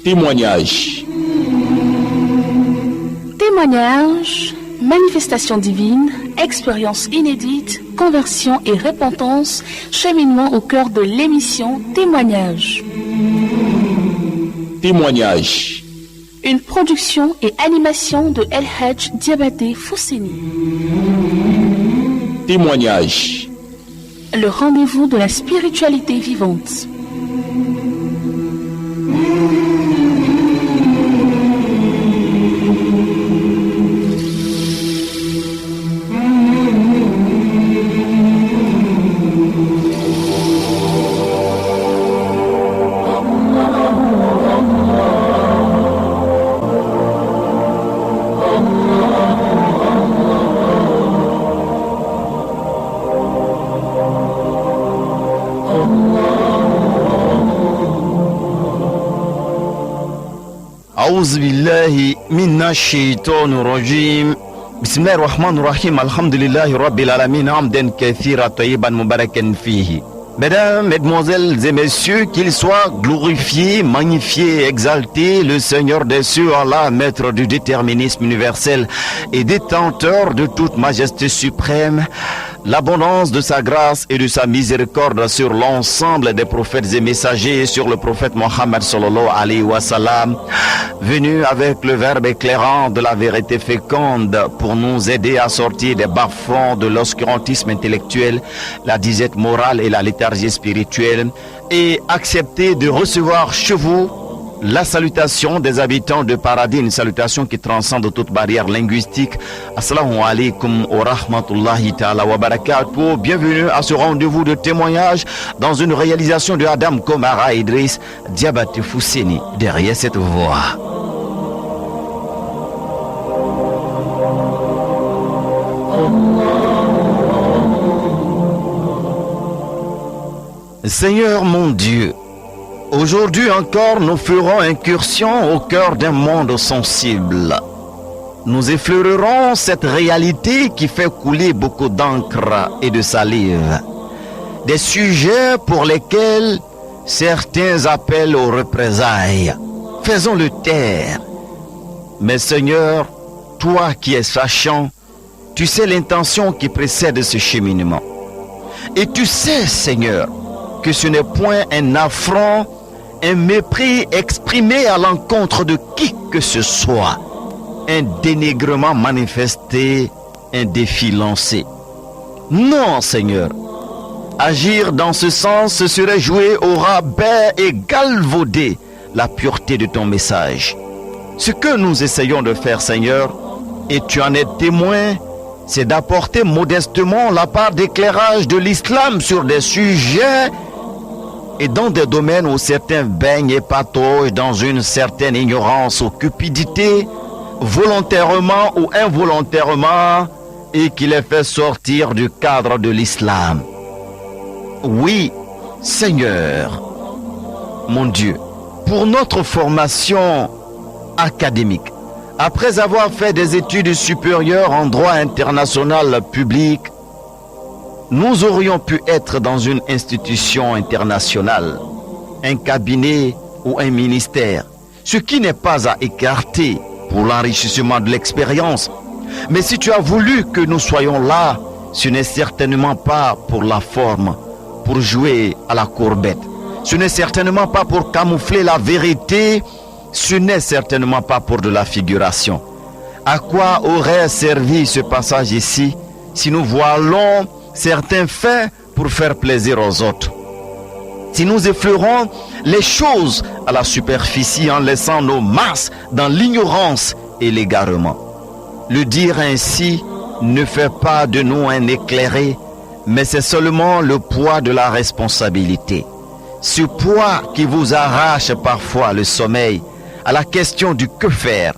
Témoignage. Témoignage, manifestation divine, expérience inédite, conversion et repentance, cheminement au cœur de l'émission Témoignage. Témoignage. Une production et animation de El Hadj Diabaté Fousseni. Témoignage. Le rendez-vous de la spiritualité vivante. أعوذ بالله من الشيطان الرجيم بسم الله الرحمن الرحيم الحمد لله رب العالمين حمدا كثيرا طيبا مباركا فيه. Mesdames, Mesdemoiselles et Messieurs, qu'il soit glorifié, magnifié, exalté, le Seigneur des cieux, Allah, maître du déterminisme universel et détenteur de toute majesté suprême, l'abondance de sa grâce et de sa miséricorde sur l'ensemble des prophètes et messagers, sur le prophète Mohammed sallallahu alayhi wa sallam, venu avec le verbe éclairant de la vérité féconde pour nous aider à sortir des bas-fonds de l'obscurantisme intellectuel, la disette morale et la léthargie spirituelle, et accepter de recevoir chez vous la salutation des habitants de paradis, une salutation qui transcende toute barrière linguistique. Assalamu alaikum wa rahmatullahi ta'ala wa barakatuh. Bienvenue à ce rendez-vous de témoignage dans une réalisation de Adam Komara Idriss Diabaté Fousseni. Derrière cette voix, Seigneur mon Dieu, aujourd'hui encore nous ferons incursion au cœur d'un monde sensible. Nous effleurerons cette réalité qui fait couler beaucoup d'encre et de salive. Des sujets pour lesquels certains appellent aux représailles. Faisons-le taire. Mais Seigneur, toi qui es sachant, tu sais l'intention qui précède ce cheminement. Et tu sais, Seigneur, que ce n'est point un affront, un mépris exprimé à l'encontre de qui que ce soit, un dénigrement manifesté, un défi lancé. Non, Seigneur, agir dans ce sens, ce serait jouer au rabais et galvauder la pureté de ton message. Ce que nous essayons de faire, Seigneur, et tu en es témoin, c'est d'apporter modestement la part d'éclairage de l'islam sur des sujets et dans des domaines où certains baignent et pataugent dans une certaine ignorance ou cupidité, volontairement ou involontairement, et qui les fait sortir du cadre de l'islam. Oui, Seigneur, mon Dieu, pour notre formation académique, après avoir fait des études supérieures en droit international public, nous aurions pu être dans une institution internationale, un cabinet ou un ministère, ce qui n'est pas à écarter pour l'enrichissement de l'expérience. Mais si tu as voulu que nous soyons là, ce n'est certainement pas pour la forme, pour jouer à la courbette. Ce n'est certainement pas pour camoufler la vérité, ce n'est certainement pas pour de la figuration. À quoi aurait servi ce passage ici si nous voilons certains faits pour faire plaisir aux autres? Si nous effleurons les choses à la superficie en laissant nos masses dans l'ignorance et l'égarement. Le dire ainsi ne fait pas de nous un éclairé, mais c'est seulement le poids de la responsabilité. Ce poids qui vous arrache parfois le sommeil à la question du que faire,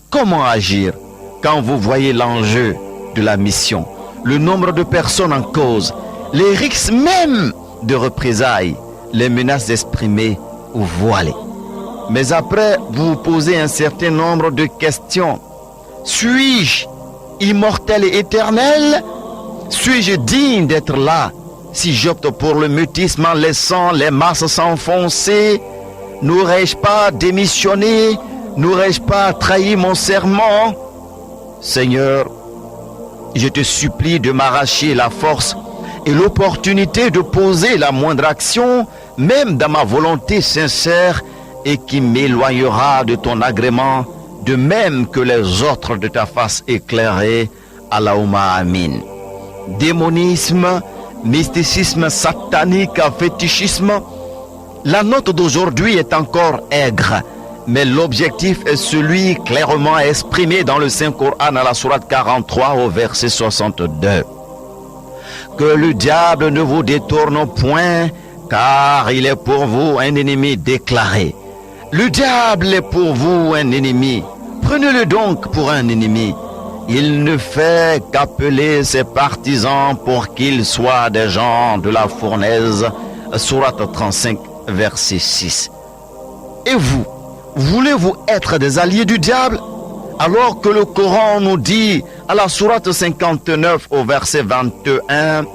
comment agir quand vous voyez l'enjeu de la mission, le nombre de personnes en cause, les risques même de représailles, les menaces exprimées ou voilées. Mais après, vous vous posez un certain nombre de questions. Suis-je immortel et éternel? Suis-je digne d'être là si j'opte pour le mutisme en laissant les masses s'enfoncer? N'aurais-je pas démissionné? N'aurais-je pas trahi mon serment? Seigneur, je te supplie de m'arracher la force et l'opportunité de poser la moindre action, même dans ma volonté sincère, et qui m'éloignera de ton agrément, de même que les autres de ta face éclairée. Allahumma amin. Démonisme, mysticisme satanique, fétichisme. La note d'aujourd'hui est encore aigre, mais l'objectif est celui clairement exprimé dans le Saint-Coran à la sourate 43 au verset 62. Que le diable ne vous détourne point, car il est pour vous un ennemi déclaré. Le diable est pour vous un ennemi. Prenez-le donc pour un ennemi. Il ne fait qu'appeler ses partisans pour qu'ils soient des gens de la fournaise. Sourate 35, verset 6. Et vous, voulez-vous être des alliés du diable? Alors que le Coran nous dit à la sourate 59 au verset 21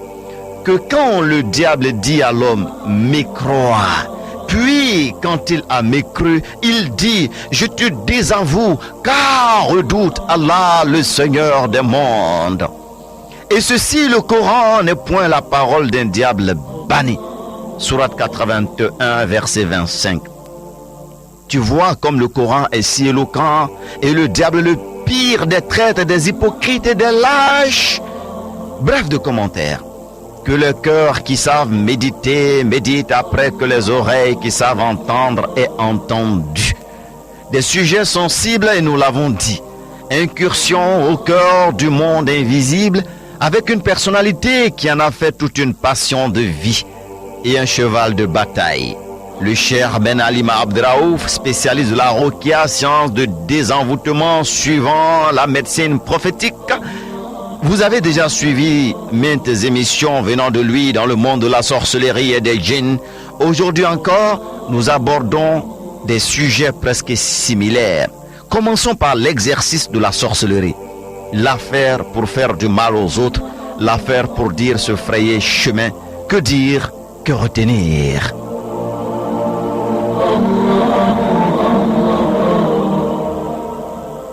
que quand le diable dit à l'homme « mécrois », puis quand il a mécru, il dit « je te désavoue car redoute Allah le Seigneur des mondes ». Et ceci, le Coran n'est point la parole d'un diable banni. Sourate 81, verset 25. Tu vois comme le Coran est si éloquent et le diable le pire des traîtres, des hypocrites et des lâches. Bref de commentaires. Que les cœurs qui savent méditer méditent après que les oreilles qui savent entendre aient entendu. Des sujets sensibles, et nous l'avons dit. Incursion au cœur du monde invisible avec une personnalité qui en a fait toute une passion de vie et un cheval de bataille. Le cher Ben Alima Abdraouf, spécialiste de la Ruqya, science de désenvoûtement suivant la médecine prophétique. Vous avez déjà suivi maintes émissions venant de lui dans le monde de la sorcellerie et des djinns. Aujourd'hui encore, nous abordons des sujets presque similaires. Commençons par l'exercice de la sorcellerie. L'affaire pour faire du mal aux autres, l'affaire pour dire se frayer chemin. Que dire, que retenir?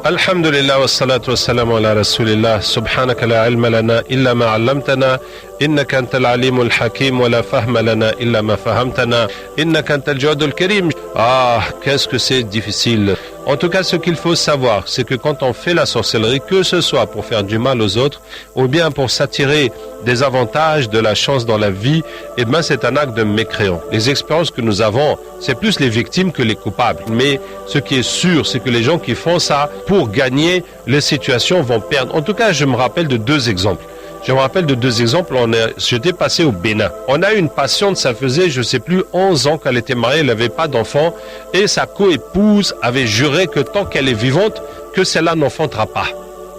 الحمد لله والصلاة والسلام على رسول الله سبحانك لا علم لنا إلا ما علمتنا إنك أنت العليم الحكيم ولا فهم لنا إلا ما فهمتنا إنك أنت الجواد الكريم. Ah, qu'est-ce que c'est difficile. En tout cas, ce qu'il faut savoir, c'est que quand on fait la sorcellerie, que ce soit pour faire du mal aux autres ou bien pour s'attirer des avantages, de la chance dans la vie, eh bien c'est un acte de mécréant. Les expériences que nous avons, c'est plus les victimes que les coupables. Mais ce qui est sûr, c'est que les gens qui font ça pour gagner, les situations vont perdre. En tout cas, je me rappelle de deux exemples. J'étais passé au Bénin. On a eu une patiente, ça faisait, je ne sais plus, 11 ans qu'elle était mariée, elle n'avait pas d'enfant. Et sa coépouse avait juré que tant qu'elle est vivante, que celle-là n'enfantera pas.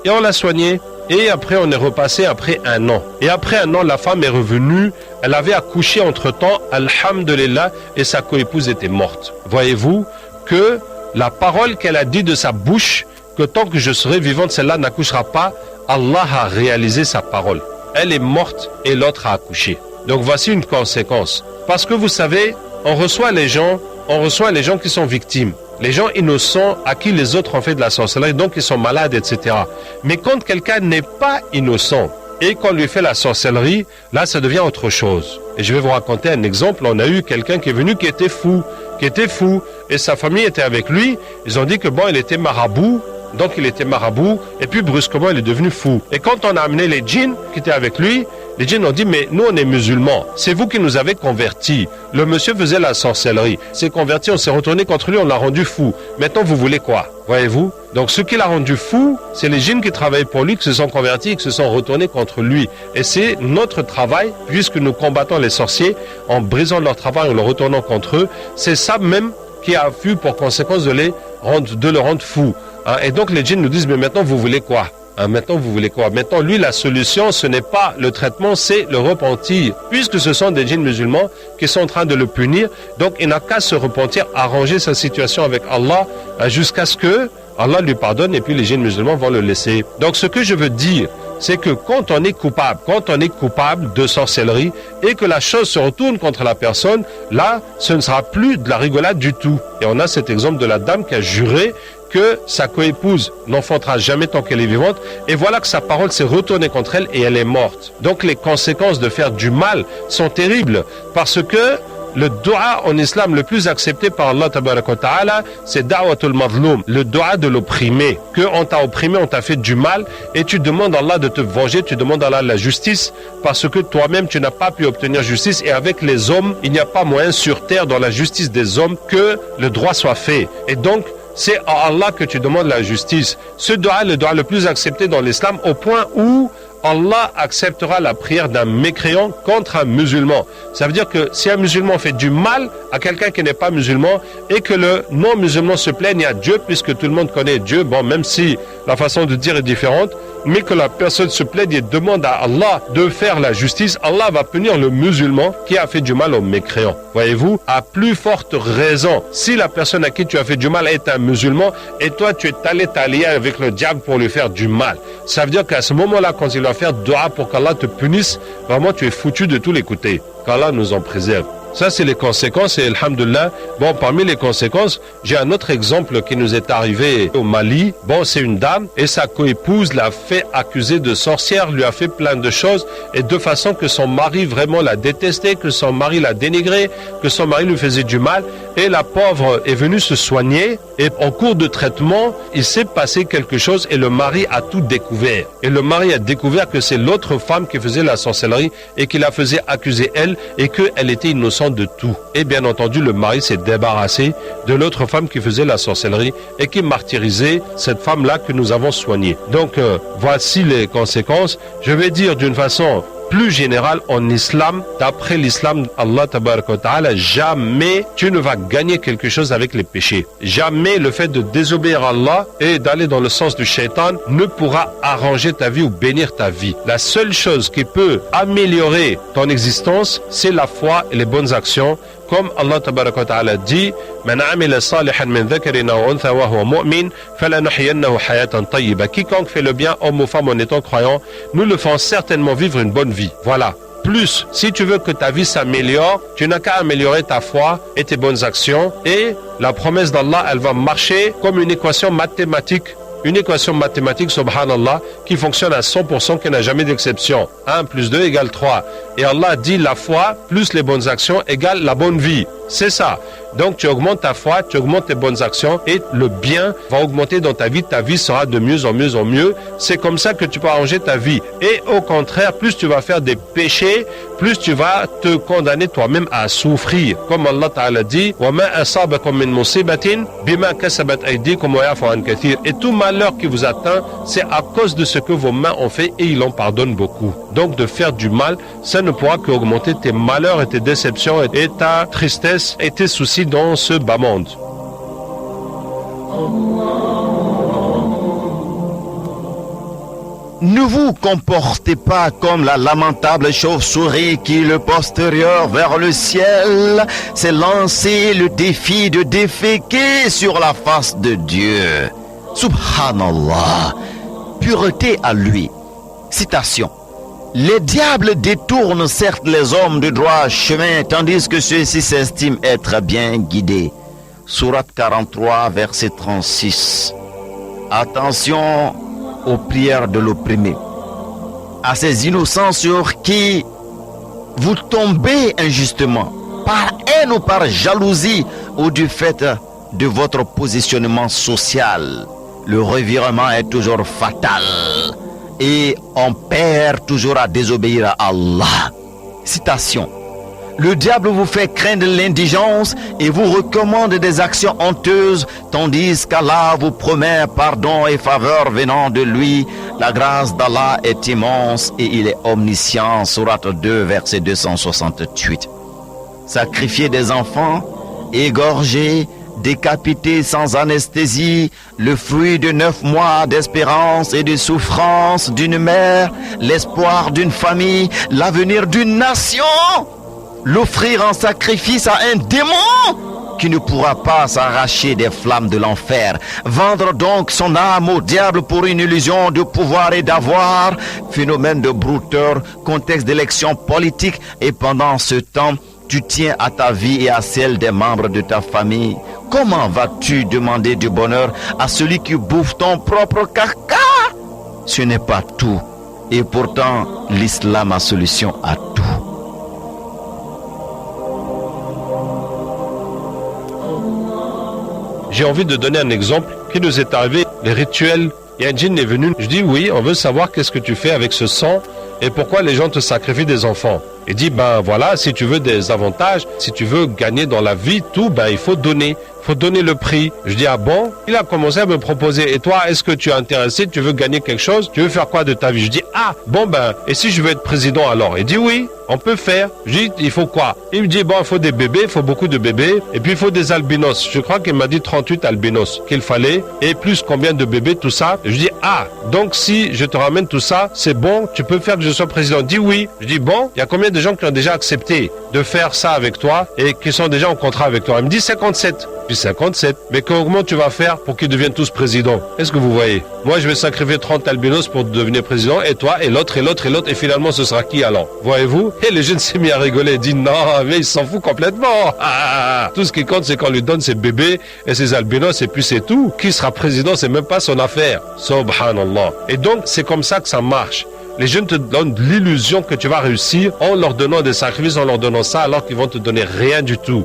Et on l'a soignée. Et après, on est repassé après 1 an. Et après 1 an, la femme est revenue. Elle avait accouché entre-temps, alhamdulillah, et sa coépouse était morte. Voyez-vous que la parole qu'elle a dit de sa bouche, que tant que je serai vivante, celle-là n'accouchera pas, Allah a réalisé sa parole. Elle est morte et l'autre a accouché. Donc voici une conséquence. Parce que vous savez, on reçoit les gens qui sont victimes. Les gens innocents à qui les autres ont fait de la sorcellerie, donc ils sont malades, etc. Mais quand quelqu'un n'est pas innocent et qu'on lui fait la sorcellerie, là ça devient autre chose. Et je vais vous raconter un exemple. On a eu quelqu'un qui est venu qui était fou, et sa famille était avec lui. Ils ont dit que bon, il était marabout. Donc il était marabout et puis brusquement il est devenu fou. Et quand on a amené les djinns qui étaient avec lui, les djinns ont dit mais nous on est musulmans, c'est vous qui nous avez convertis. Le monsieur faisait la sorcellerie, s'est converti, on s'est retourné contre lui, on l'a rendu fou. Maintenant vous voulez quoi? Voyez-vous? Donc ce qui l'a rendu fou, c'est les djinns qui travaillaient pour lui, qui se sont convertis et qui se sont retournés contre lui. Et c'est notre travail, puisque nous combattons les sorciers en brisant leur travail, en le retournant contre eux, c'est ça même qui a eu pour conséquence de le rendre fou. Et donc les djinns nous disent, mais maintenant vous voulez quoi? Maintenant lui la solution ce n'est pas le traitement, c'est le repentir. Puisque ce sont des djinns musulmans qui sont en train de le punir, donc il n'a qu'à se repentir, arranger sa situation avec Allah jusqu'à ce que Allah lui pardonne et puis les djinns musulmans vont le laisser. Donc ce que je veux dire, c'est que quand on est coupable de sorcellerie et que la chose se retourne contre la personne, là, ce ne sera plus de la rigolade du tout. Et on a cet exemple de la dame qui a juré que sa coépouse n'enfantera jamais tant qu'elle est vivante, et voilà que sa parole s'est retournée contre elle et elle est morte. Donc les conséquences de faire du mal sont terribles, parce que le dua en islam le plus accepté par Allah tabaraka wa ta'ala, c'est da'watul mazloum, le dua de l'opprimé. Que on t'a opprimé, on t'a fait du mal, et tu demandes à Allah de te venger, tu demandes à Allah la justice, parce que toi-même tu n'as pas pu obtenir justice, et avec les hommes, il n'y a pas moyen sur terre dans la justice des hommes que le droit soit fait. Et donc, c'est à Allah que tu demandes la justice. Ce dua est le dua le plus accepté dans l'islam, au point où Allah acceptera la prière d'un mécréant contre un musulman. Ça veut dire que si un musulman fait du mal à quelqu'un qui n'est pas musulman et que le non-musulman se plaigne à Dieu, puisque tout le monde connaît Dieu, bon, même si la façon de dire est différente, mais que la personne se plaigne et demande à Allah de faire la justice, Allah va punir le musulman qui a fait du mal au mécréant. Voyez-vous, à plus forte raison, si la personne à qui tu as fait du mal est un musulman et toi tu es allé t'allier avec le diable pour lui faire du mal, ça veut dire qu'à ce moment-là, quand il va faire dua pour qu'Allah te punisse, vraiment tu es foutu de tous les côtés. Qu'Allah nous en préserve. Ça, c'est les conséquences et alhamdoulilah. Bon, parmi les conséquences, j'ai un autre exemple qui nous est arrivé au Mali. Bon, c'est une dame et sa coépouse l'a fait accuser de sorcière, lui a fait plein de choses et de façon que son mari vraiment l'a détesté, que son mari l'a dénigré, que son mari lui faisait du mal. Et la pauvre est venue se soigner et en cours de traitement, il s'est passé quelque chose et le mari a tout découvert. Et le mari a découvert que c'est l'autre femme qui faisait la sorcellerie et qui la faisait accuser elle et qu'elle était innocente de tout. Et bien entendu, le mari s'est débarrassé de l'autre femme qui faisait la sorcellerie et qui martyrisait cette femme-là que nous avons soignée. Donc, voici les conséquences. Je vais dire d'une façon plus générale, en islam, d'après l'islam, Allah tabaraka wa ta'ala, jamais tu ne vas gagner quelque chose avec les péchés. Jamais le fait de désobéir à Allah et d'aller dans le sens du shaitan ne pourra arranger ta vie ou bénir ta vie. La seule chose qui peut améliorer ton existence, c'est la foi et les bonnes actions. Comme Allah tabaraka wa ta'ala dit, Man amila salihan min dhakarin aw untha wa huwa mu'min falanuhyiyannahu hayatan tayyiba. Quiconque fait le bien, homme ou femme en étant croyant, nous le ferons certainement vivre une bonne vie. Voilà. Plus, si tu veux que ta vie s'améliore, tu n'as qu'à améliorer ta foi et tes bonnes actions. Et la promesse d'Allah, elle va marcher comme une équation mathématique. Une équation mathématique, subhanallah, qui fonctionne à 100%, qui n'a jamais d'exception. 1 plus 2 égale 3. Et Allah dit la foi plus les bonnes actions égale la bonne vie. C'est ça. Donc tu augmentes ta foi, tu augmentes tes bonnes actions et le bien va augmenter dans ta vie sera de mieux en mieux en mieux. C'est comme ça que tu peux arranger ta vie. Et au contraire, plus tu vas faire des péchés, plus tu vas te condamner toi-même à souffrir. Comme Allah Ta'ala dit, وَمَا أَصَابَكُم مِّن مُّصِيبَةٍ بِمَا كَسَبَتْ أَيْدِيكُمْ وَيَعْفُو عَن كَثِيرٍ. Et tout malheur qui vous atteint, c'est à cause de ce que vos mains ont fait et il en pardonne beaucoup. Donc de faire du mal, ça ne pourra qu'augmenter tes malheurs et tes déceptions et ta tristesse et tes soucis dans ce bas monde. Ne vous comportez pas comme la lamentable chauve-souris qui, le postérieur vers le ciel, s'est lancé le défi de déféquer sur la face de Dieu. Subhanallah, pureté à lui. Citation. Les diables détournent certes les hommes du droit chemin, tandis que ceux-ci s'estiment être bien guidés. Sourate 43, verset 36. Attention aux prières de l'opprimé, à ces innocents sur qui vous tombez injustement, par haine ou par jalousie, ou du fait de votre positionnement social. Le revirement est toujours fatal et on perd toujours à désobéir à Allah. Citation. Le diable vous fait craindre l'indigence et vous recommande des actions honteuses, tandis qu'Allah vous promet pardon et faveur venant de lui. La grâce d'Allah est immense et il est omniscient. Sourate 2, verset 268. Sacrifier des enfants, égorger, décapité sans anesthésie, le fruit de 9 mois d'espérance et de souffrance d'une mère, l'espoir d'une famille, l'avenir d'une nation, l'offrir en sacrifice à un démon. qui ne pourra pas s'arracher des flammes de l'enfer. Vendre donc son âme au diable pour une illusion de pouvoir et d'avoir, phénomène de brouteur, contexte d'élection politique, et pendant ce temps, tu tiens à ta vie et à celle des membres de ta famille. Comment vas-tu demander du bonheur à celui qui bouffe ton propre caca? Ce n'est pas tout. Et pourtant, l'islam a solution à tout. J'ai envie de donner un exemple qui nous est arrivé, les rituels. Il y a un djinn est venu, je dis oui, on veut savoir qu'est-ce que tu fais avec ce sang et pourquoi les gens te sacrifient des enfants. Il dit, ben voilà, si tu veux des avantages, si tu veux gagner dans la vie, tout, ben il faut donner le prix. Je dis, ah bon? Il a commencé à me proposer, et toi, est-ce que tu es intéressé, tu veux gagner quelque chose? Tu veux faire quoi de ta vie? Je dis, ah, bon ben, et si je veux être président alors? Il dit, oui, on peut faire. Je dis, il faut quoi? Il me dit, bon, il faut des bébés, il faut beaucoup de bébés, et puis il faut des albinos. Je crois qu'il m'a dit 38 albinos qu'il fallait, et plus combien de bébés, tout ça. Je dis, ah, donc si je te ramène tout ça, c'est bon, tu peux faire que je sois président? Il dit, oui. Je dis, bon, il y a combien de gens qui ont déjà accepté de faire ça avec toi et qui sont déjà en contrat avec toi? Il me dit 57. Je dis 57. Mais comment tu vas faire pour qu'ils deviennent tous présidents? Est-ce que vous voyez? Moi, je vais sacrifier 30 albinos pour devenir président, et toi, et l'autre, et l'autre, et l'autre, et finalement, ce sera qui alors? Voyez-vous? Et le jeune s'est mis à rigoler. Il dit non, mais il s'en fout complètement. Tout ce qui compte, c'est qu'on lui donne ses bébés et ses albinos, et puis c'est tout. Qui sera président, c'est même pas son affaire. Subhanallah. Et donc, c'est comme ça que ça marche. Les jeunes te donnent l'illusion que tu vas réussir en leur donnant des sacrifices, en leur donnant ça, alors qu'ils vont te donner rien du tout.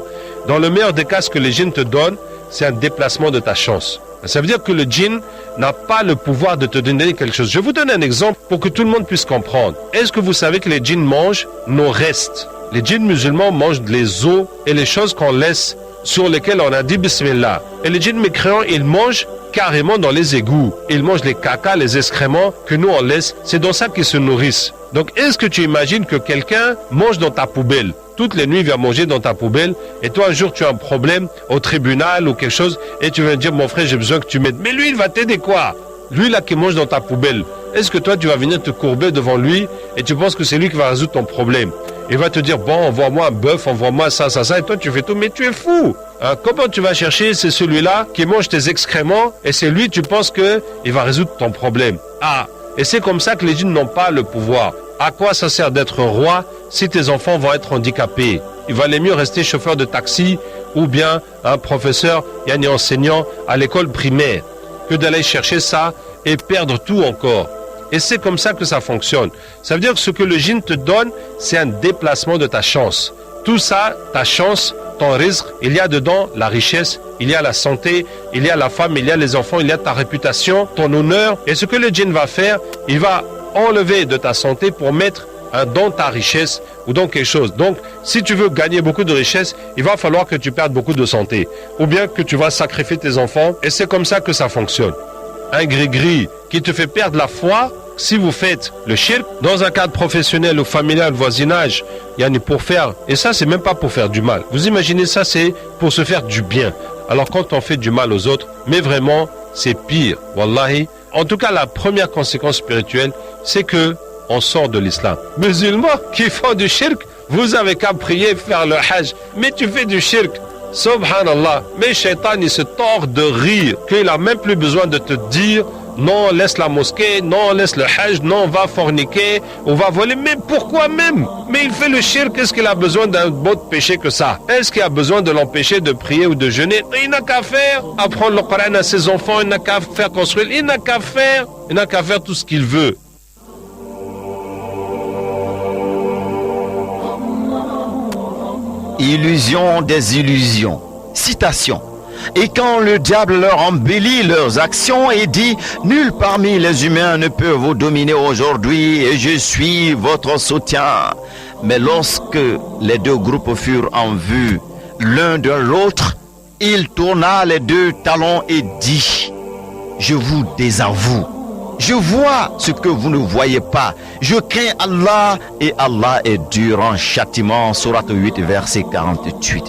Dans le meilleur des cas, ce que les djinns te donnent, c'est un déplacement de ta chance. Ça veut dire que le djinn n'a pas le pouvoir de te donner quelque chose. Je vous donne un exemple pour que tout le monde puisse comprendre. Est-ce que vous savez que les djinns mangent nos restes? Les djinns musulmans mangent les os et les choses qu'on laisse, sur lesquelles on a dit Bismillah. Et les djinns mécréants, ils mangent carrément dans les égouts. Ils mangent les cacas, les excréments que nous on laisse. C'est dans ça qu'ils se nourrissent. Donc est-ce que tu imagines que quelqu'un mange dans ta poubelle? Toutes les nuits, il vient manger dans ta poubelle, et toi un jour tu as un problème au tribunal ou quelque chose, et tu vas dire, mon frère, j'ai besoin que tu m'aides. Mais lui, il va t'aider quoi? Lui là qui mange dans ta poubelle, est-ce que toi tu vas venir te courber devant lui et tu penses que c'est lui qui va résoudre ton problème? Il va te dire, bon, envoie-moi un bœuf, envoie-moi ça, et toi tu fais tout, mais tu es fou. Comment tu vas chercher, c'est celui-là qui mange tes excréments, et c'est lui, tu penses qu'il va résoudre ton problème? Ah, et c'est comme ça que les djinns n'ont pas le pouvoir. À quoi ça sert d'être roi si tes enfants vont être handicapés? Il valait mieux rester chauffeur de taxi ou bien un professeur, yani enseignant à l'école primaire, que d'aller chercher ça et perdre tout encore. Et c'est comme ça que ça fonctionne. Ça veut dire que ce que le djinn te donne, c'est un déplacement de ta chance. Tout ça, ta chance, ton rizq, il y a dedans la richesse, il y a la santé, il y a la femme, il y a les enfants, il y a ta réputation, ton honneur. Et ce que le djinn va faire, il va enlever de ta santé pour mettre dans ta richesse ou dans quelque chose. Donc, si tu veux gagner beaucoup de richesse, il va falloir que tu perdes beaucoup de santé. Ou bien que tu vas sacrifier tes enfants. Et c'est comme ça que ça fonctionne. Un gris-gris qui te fait perdre la foi, si vous faites le shirk, dans un cadre professionnel ou familial, voisinage, yani pour faire, et ça c'est même pas pour faire du mal. Vous imaginez ça, c'est pour se faire du bien. Alors quand on fait du mal aux autres, mais vraiment, c'est pire. Wallahi. En tout cas, la première conséquence spirituelle, c'est que on sort de l'islam. Musulmans qui font du shirk, vous avez qu'à prier, faire le hajj, mais tu fais du shirk. Subhanallah. Mais Shaitan, il se tord de rire, qu'il n'a même plus besoin de te dire, non, laisse la mosquée, non, laisse le hajj, non, va forniquer, on va voler. Mais pourquoi même? Mais il fait le shirk, qu'est-ce qu'il a besoin d'un autre péché que ça? Est-ce qu'il a besoin de l'empêcher de prier ou de jeûner? Il n'a qu'à faire, apprendre le Coran à ses enfants, il n'a qu'à faire construire, il n'a qu'à faire tout ce qu'il veut. Illusion des illusions. Citation. Et quand le diable leur embellit leurs actions et dit « Nul parmi les humains ne peut vous dominer aujourd'hui et je suis votre soutien. » Mais lorsque les deux groupes furent en vue l'un de l'autre, il tourna les deux talons et dit « Je vous désavoue. Je vois ce que vous ne voyez pas. Je crains Allah et Allah est dur en châtiment. » Sourate 8, verset 48.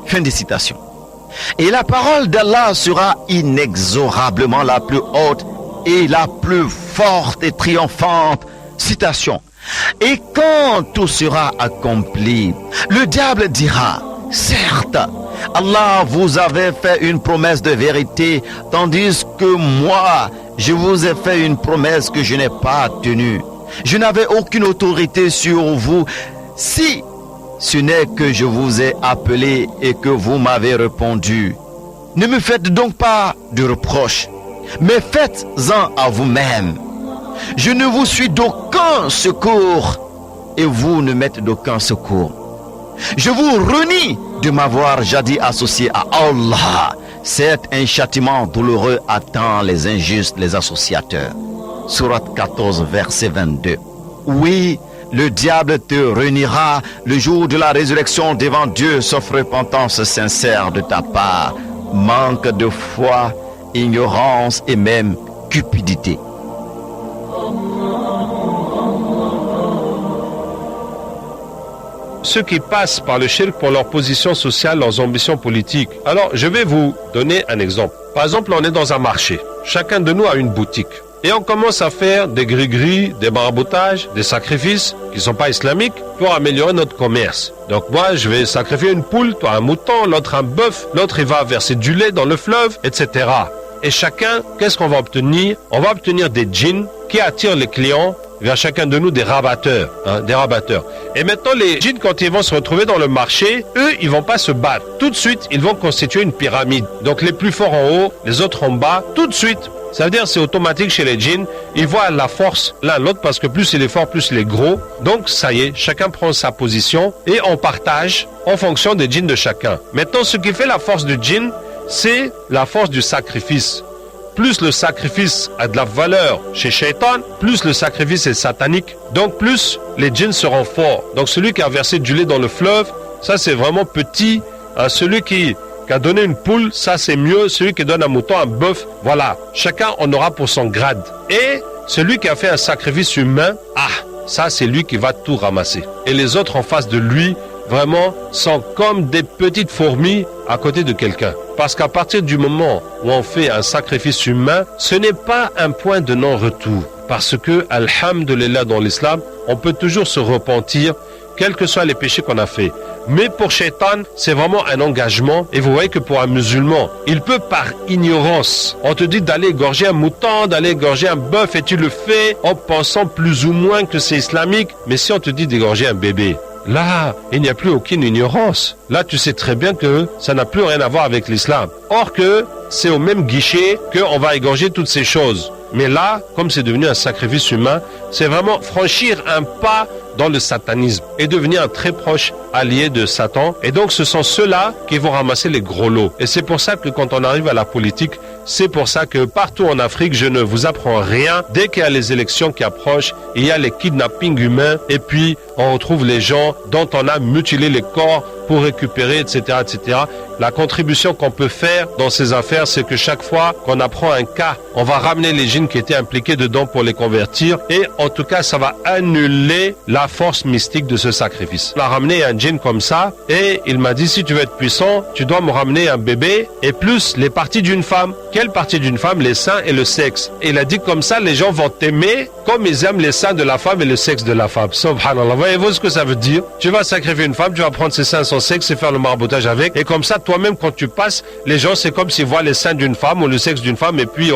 Fin de citation. Et la parole d'Allah sera inexorablement la plus haute et la plus forte et triomphante. Citation. Et quand tout sera accompli, le diable dira, certes, Allah vous avait fait une promesse de vérité, tandis que moi, je vous ai fait une promesse que je n'ai pas tenue. Je n'avais aucune autorité sur vous, si ce n'est que je vous ai appelé et que vous m'avez répondu. Ne me faites donc pas de reproches, mais faites-en à vous-même. Je ne vous suis d'aucun secours et vous ne m'êtes d'aucun secours. Je vous renie de m'avoir jadis associé à Allah. Certes, un châtiment douloureux attend les injustes, les associateurs. Sourate 14, verset 22. Oui, le diable te reniera le jour de la résurrection devant Dieu, sauf repentance sincère de ta part, manque de foi, ignorance et même cupidité. Ceux qui passent par le shirk pour leur position sociale, leurs ambitions politiques. Alors, je vais vous donner un exemple. Par exemple, on est dans un marché. Chacun de nous a une boutique. Et on commence à faire des gris-gris, des maraboutages, des sacrifices qui ne sont pas islamiques pour améliorer notre commerce. Donc moi, je vais sacrifier une poule, toi un mouton, l'autre un bœuf, l'autre il va verser du lait dans le fleuve, etc. Et chacun, qu'est-ce qu'on va obtenir? On va obtenir des djinns qui attirent les clients vers chacun de nous, des rabatteurs. Et maintenant, les djinns, quand ils vont se retrouver dans le marché, eux, ils vont pas se battre. Tout de suite, ils vont constituer une pyramide. Donc les plus forts en haut, les autres en bas, tout de suite. Ça veut dire c'est automatique chez les djinns. Ils voient la force l'un l'autre parce que plus il est fort, plus il est gros. Donc ça y est, chacun prend sa position et on partage en fonction des djinns de chacun. Maintenant, ce qui fait la force du djinn, c'est la force du sacrifice. Plus le sacrifice a de la valeur chez Shaitan, plus le sacrifice est satanique. Donc plus les djinns seront forts. Donc celui qui a versé du lait dans le fleuve, ça c'est vraiment petit. Celui qui a donné une poule, ça c'est mieux. Celui qui donne un mouton, un bœuf, voilà. Chacun en aura pour son grade. Et celui qui a fait un sacrifice humain, ça c'est lui qui va tout ramasser. Et les autres en face de lui, vraiment, sont comme des petites fourmis à côté de quelqu'un. Parce qu'à partir du moment où on fait un sacrifice humain, ce n'est pas un point de non-retour. Parce que, alhamdulillah, dans l'islam, on peut toujours se repentir, quels que soient les péchés qu'on a fait. Mais pour Shaitan, c'est vraiment un engagement. Et vous voyez que pour un musulman, il peut par ignorance, on te dit d'aller égorger un mouton, d'aller égorger un bœuf, et tu le fais en pensant plus ou moins que c'est islamique. Mais si on te dit d'égorger un bébé, là, il n'y a plus aucune ignorance. Là, tu sais très bien que ça n'a plus rien à voir avec l'islam. Or que c'est au même guichet qu'on va égorger toutes ces choses. Mais là, comme c'est devenu un sacrifice humain, c'est vraiment franchir un pas dans le satanisme et devenir un très proche allié de Satan. Et donc, ce sont ceux-là qui vont ramasser les gros lots. Et c'est pour ça que quand on arrive à la politique, c'est pour ça que partout en Afrique, je ne vous apprends rien. Dès qu'il y a les élections qui approchent, il y a les kidnappings humains et puis on retrouve les gens dont on a mutilé les corps pour récupérer, etc., etc. La contribution qu'on peut faire dans ces affaires, c'est que chaque fois qu'on apprend un cas, on va ramener les djinns qui étaient impliqués dedans pour les convertir et en tout cas, ça va annuler la force mystique de ce sacrifice. On a ramené un djinn comme ça et il m'a dit, si tu veux être puissant, tu dois me ramener un bébé et plus les parties d'une femme. Quelle partie d'une femme? Les seins et le sexe. Et il a dit comme ça, les gens vont t'aimer comme ils aiment les seins de la femme et le sexe de la femme. Subhanallah. Voyez-vous ce que ça veut dire? Tu vas sacrifier une femme, tu vas prendre ses seins, son sexe et faire le maraboutage avec. Et comme ça, toi-même, quand tu passes, les gens, c'est comme s'ils voient les seins d'une femme ou le sexe d'une femme et puis,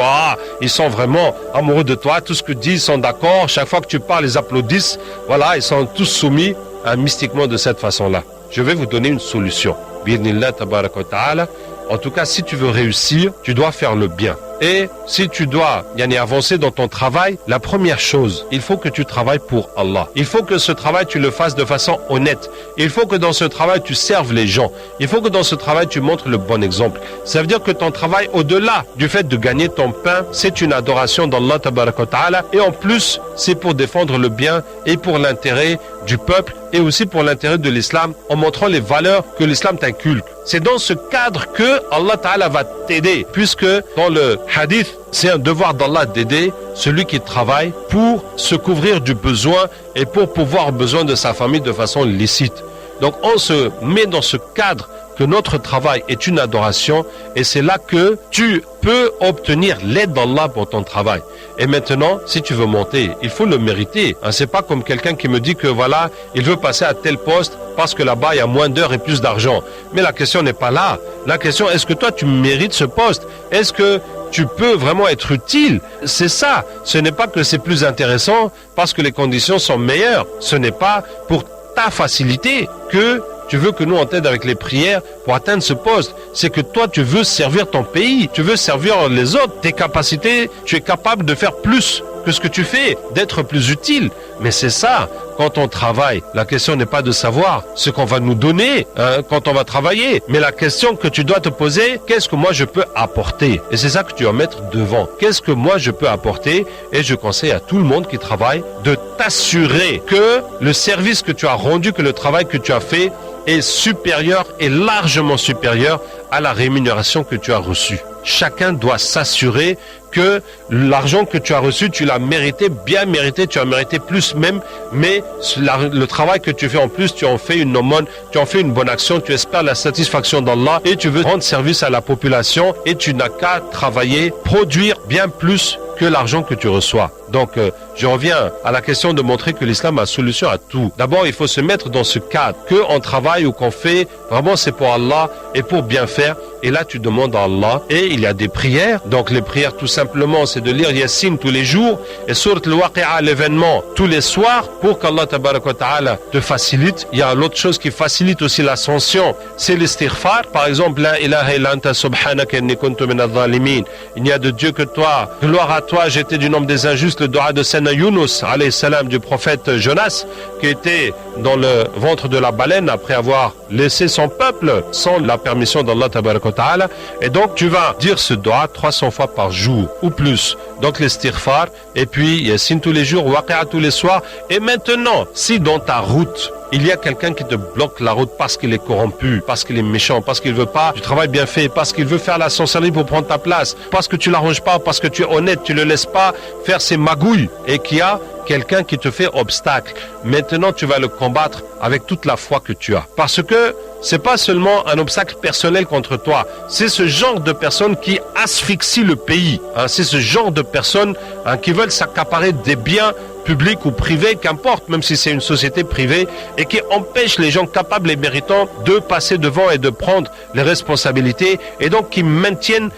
ils sont vraiment amoureux de toi. Tout ce que tu dis, ils sont d'accord. Chaque fois que tu parles, ils applaudissent. Voilà, ils sont tous soumis mystiquement de cette façon-là. Je vais vous donner une solution. Bi'idhnillah tabaraka wa ta'ala. En tout cas, si tu veux réussir, tu dois faire le bien. Et si tu dois avancer dans ton travail, la première chose, il faut que tu travailles pour Allah. Il faut que ce travail, tu le fasses de façon honnête. Il faut que dans ce travail, tu serves les gens. Il faut que dans ce travail, tu montres le bon exemple. Ça veut dire que ton travail, au-delà du fait de gagner ton pain, c'est une adoration d'Allah tabaraka wa ta'ala. Et en plus, c'est pour défendre le bien et pour l'intérêt du peuple et aussi pour l'intérêt de l'islam en montrant les valeurs que l'islam t'inculque. C'est dans ce cadre que Allah Ta'ala va t'aider, puisque dans le hadith, c'est un devoir d'Allah d'aider celui qui travaille pour se couvrir du besoin et pour pouvoir besoin de sa famille de façon licite. Donc on se met dans ce cadre que notre travail est une adoration et c'est là que tu peux obtenir l'aide d'Allah pour ton travail. Et maintenant, si tu veux monter, il faut le mériter. C'est pas comme quelqu'un qui me dit que voilà, il veut passer à tel poste parce que là-bas il y a moins d'heures et plus d'argent. Mais la question n'est pas là. La question, est-ce que toi tu mérites ce poste? Est-ce que tu peux vraiment être utile? C'est ça. Ce n'est pas que c'est plus intéressant parce que les conditions sont meilleures. Ce n'est pas pour ta facilité que tu veux que nous on t'aide avec les prières pour atteindre ce poste. C'est que toi tu veux servir ton pays, tu veux servir les autres. Tes capacités, tu es capable de faire plus que ce que tu fais, d'être plus utile. Mais c'est ça, quand on travaille, la question n'est pas de savoir ce qu'on va nous donner quand on va travailler. Mais la question que tu dois te poser, qu'est-ce que moi je peux apporter? Et c'est ça que tu vas mettre devant. Qu'est-ce que moi je peux apporter? Et je conseille à tout le monde qui travaille de t'assurer que le service que tu as rendu, que le travail que tu as fait est supérieur et largement supérieur à la rémunération que tu as reçue. Chacun doit s'assurer que l'argent que tu as reçu, tu l'as mérité, bien mérité, tu as mérité plus même, mais le travail que tu fais en plus, tu en fais une aumône, tu en fais une bonne action, tu espères la satisfaction d'Allah et tu veux rendre service à la population et tu n'as qu'à travailler, produire bien plus que l'argent que tu reçois. Donc, je reviens à la question de montrer que l'islam a solution à tout. D'abord, il faut se mettre dans ce cadre, qu'on travaille ou qu'on fait, vraiment c'est pour Allah et pour bien faire. Et là, tu demandes à Allah. Et il y a des prières. Donc, les prières, tout simplement, c'est de lire Yassine tous les jours et Surat al-Waqi'a, l'événement, tous les soirs pour qu'Allah tabaraka wa ta'ala te facilite. Il y a l'autre chose qui facilite aussi l'ascension, c'est l'istighfar. Par exemple, La ilaha illa anta subhanaka inni kuntu minadh dhalimin. Il n'y a de Dieu que toi. Gloire à toi, j'étais du nombre des injustes. Le dua de Sayyidina Yunus, alayhi salam, du prophète Jonas, qui était dans le ventre de la baleine après avoir laissé son peuple sans la permission d'Allah tabaraka wa ta'ala. Et donc, tu vas dire ce dua 300 fois par jour ou plus. Donc, l'istighfar, et puis Yassine tous les jours, Waqi'a tous les soirs. Et maintenant, si dans ta route, il y a quelqu'un qui te bloque la route parce qu'il est corrompu, parce qu'il est méchant, parce qu'il veut pas du travail bien fait, parce qu'il veut faire la sorcellerie pour prendre ta place, parce que tu l'arranges pas, parce que tu es honnête, tu le laisses pas faire ses magouilles et qu'il y a quelqu'un qui te fait obstacle. Maintenant, tu vas le combattre avec toute la foi que tu as. Parce que c'est pas seulement un obstacle personnel contre toi, c'est ce genre de personnes qui asphyxient le pays. C'est ce genre de personnes qui veulent s'accaparer des biens public ou privé, qu'importe, même si c'est une société privée, et qui empêche les gens capables et méritants de passer devant et de prendre les responsabilités, et donc qui maintiennent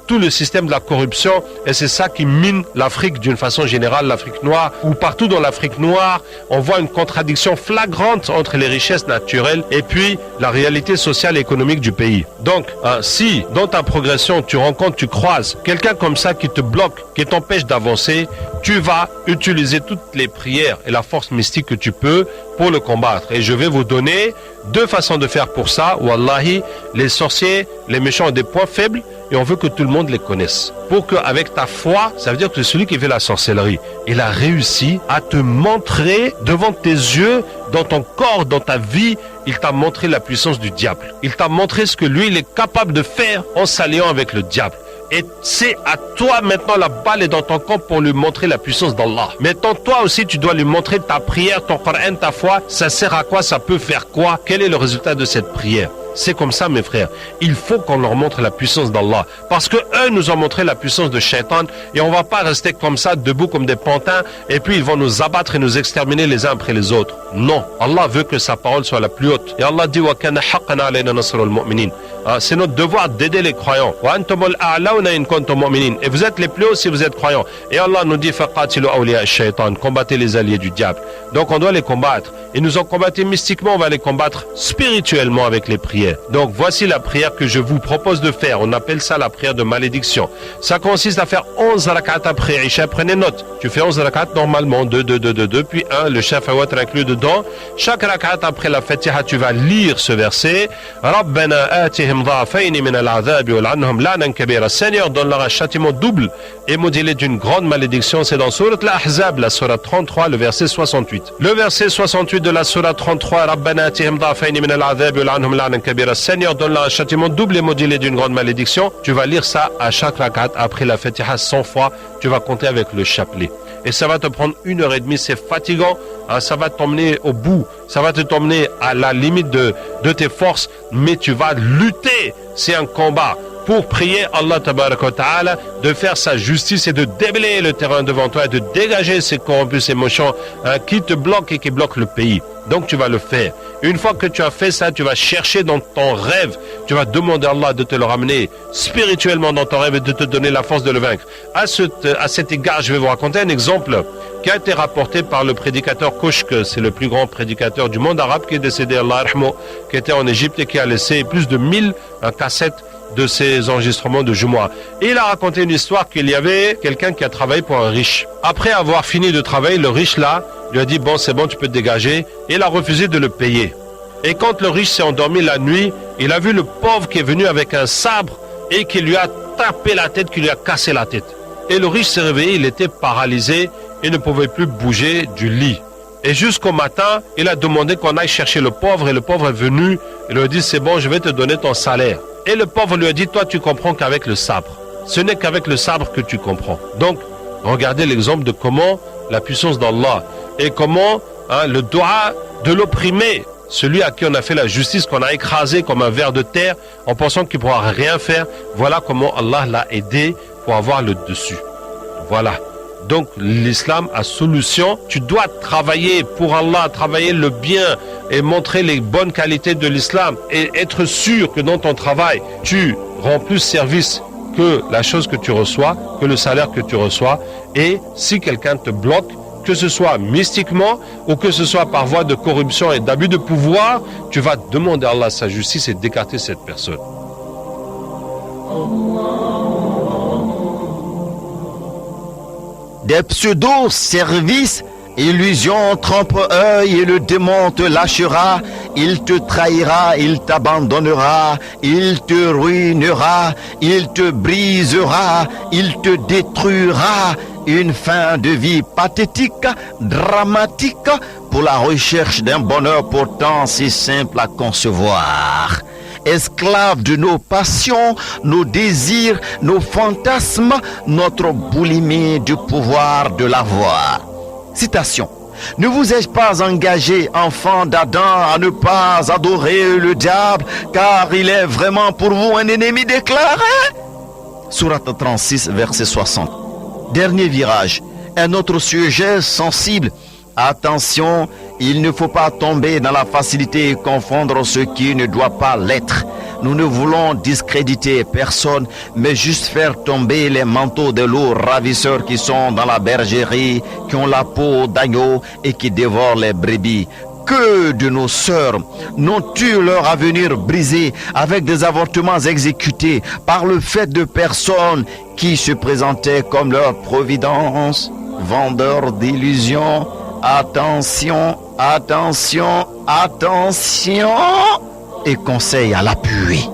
tout le système de la corruption, et c'est ça qui mine l'Afrique d'une façon générale, l'Afrique noire, ou partout dans l'Afrique noire, on voit une contradiction flagrante entre les richesses naturelles et puis la réalité sociale et économique du pays. Donc, si dans ta progression, tu rencontres, tu croises quelqu'un comme ça qui te bloque, qui t'empêche d'avancer, tu vas utiliser toutes les prières et la force mystique que tu peux pour le combattre. Et je vais vous donner 2 façons de faire pour ça. Wallahi, les sorciers, les méchants ont des points faibles et on veut que tout le monde les connaisse. Pour qu'avec ta foi, ça veut dire que celui qui fait la sorcellerie, il a réussi à te montrer devant tes yeux, dans ton corps, dans ta vie, il t'a montré la puissance du diable. Il t'a montré ce que lui, il est capable de faire en s'alliant avec le diable. Et c'est à toi maintenant, la balle est dans ton camp pour lui montrer la puissance d'Allah. Maintenant, toi aussi, tu dois lui montrer ta prière, ton Coran, ta foi. Ça sert à quoi? Ça peut faire quoi? Quel est le résultat de cette prière? C'est comme ça, mes frères. Il faut qu'on leur montre la puissance d'Allah. Parce que eux nous ont montré la puissance de Shaitan. Et on ne va pas rester comme ça, debout comme des pantins. Et puis ils vont nous abattre et nous exterminer les uns après les autres. Non. Allah veut que sa parole soit la plus haute. Et Allah dit, Wa kana haqqan alayna nasrul mu'minin. C'est notre devoir d'aider les croyants. Wa antumul a'launa in kuntum mu'minin. Et vous êtes les plus hauts si vous êtes croyants. Et Allah nous dit, faqatilu awliya ash-shaytan. Combattez les alliés du diable. Donc on doit les combattre. Ils nous ont combattus mystiquement, on va les combattre spirituellement avec les prières. Donc voici la prière que je vous propose de faire. On appelle ça la prière de malédiction. Ça consiste à faire 11 rak'at après Isha. Prenez note. Tu fais 11 rak'at normalement, 2, puis 1, le chef est inclus dedans. Chaque rak'at après la Fatiha, tu vas lire ce verset. Rabbana atihim dha'afayni min al-'adhabi wal'anhum la'nan kabira. Seigneur, donne-leur un châtiment double et maudis-les d'une grande malédiction. C'est dans Surat al-Ahzab, la Surat 33, le verset 68. Le verset 68 de la Surat 33, Rabbana atihim dha'afayni min al-'adhabi wal'anhum la'nan kabira. Seigneur, donne-leur un châtiment double et maudis-les d'une grande malédiction. Tu vas lire ça à chaque rakat après la Fatiha 100 fois. Tu vas compter avec le chapelet. et ça va te prendre 1h30, c'est fatigant, hein, ça va t'emmener au bout, ça va t'emmener à la limite de tes forces, mais tu vas lutter, c'est un combat pour prier Allah tabaraka wa ta'ala de faire sa justice et de déblayer le terrain devant toi et de dégager ces corrompus, ces méchants qui te bloquent et qui bloquent le pays. Donc tu vas le faire. Une fois que tu as fait ça, tu vas chercher dans ton rêve, tu vas demander à Allah de te le ramener spirituellement dans ton rêve et de te donner la force de le vaincre. À cet égard, je vais vous raconter un exemple qui a été rapporté par le prédicateur Kouchk, c'est le plus grand prédicateur du monde arabe qui est décédé, Allah yarhamou, qui était en Égypte et qui a laissé plus de 1000 cassettes de ses enregistrements de Jumu'ah. Et il a raconté une histoire qu'il y avait quelqu'un qui a travaillé pour un riche. Après avoir fini de travailler, le riche là lui a dit bon c'est bon tu peux te dégager, et il a refusé de le payer. Et quand le riche s'est endormi la nuit, il a vu le pauvre qui est venu avec un sabre et qui lui a tapé la tête, qui lui a cassé la tête. Et le riche s'est réveillé, il était paralysé et ne pouvait plus bouger du lit. Et jusqu'au matin, il a demandé qu'on aille chercher le pauvre, et le pauvre est venu, il lui a dit c'est bon je vais te donner ton salaire. Et le pauvre lui a dit toi tu comprends qu'avec le sabre, ce n'est qu'avec le sabre que tu comprends. Donc regardez l'exemple de comment la puissance d'Allah et comment le doigt de l'opprimé, celui à qui on a fait la justice, qu'on a écrasé comme un ver de terre en pensant qu'il ne pourra rien faire, voilà comment Allah l'a aidé pour avoir le dessus. Voilà. Donc l'islam a solution. Tu dois travailler pour Allah, travailler le bien et montrer les bonnes qualités de l'islam et être sûr que dans ton travail, tu rends plus service que la chose que tu reçois, que le salaire que tu reçois. Et si quelqu'un te bloque, que ce soit mystiquement ou que ce soit par voie de corruption et d'abus de pouvoir, tu vas demander à Allah sa justice et d'écarter cette personne. Des pseudo-services, illusions, trompe-œil, et le démon te lâchera, il te trahira, il t'abandonnera, il te ruinera, il te brisera, il te détruira. Une fin de vie pathétique, dramatique, pour la recherche d'un bonheur pourtant si simple à concevoir. Esclaves de nos passions, nos désirs, nos fantasmes, notre boulimie du pouvoir de l'avoir. Citation. Ne vous ai-je pas engagé, enfant d'Adam, à ne pas adorer le diable, car il est vraiment pour vous un ennemi déclaré? Sourate 36, verset 60. Dernier virage, un autre sujet sensible. Attention, il ne faut pas tomber dans la facilité et confondre ce qui ne doit pas l'être. Nous ne voulons discréditer personne, mais juste faire tomber les manteaux de loups ravisseurs qui sont dans la bergerie, qui ont la peau d'agneau et qui dévorent les brebis. Que de nos sœurs n'ont-eu leur avenir brisé avec des avortements exécutés par le fait de personnes qui se présentaient comme leur providence, vendeurs d'illusions? Attention, attention, attention, et conseil à l'appui.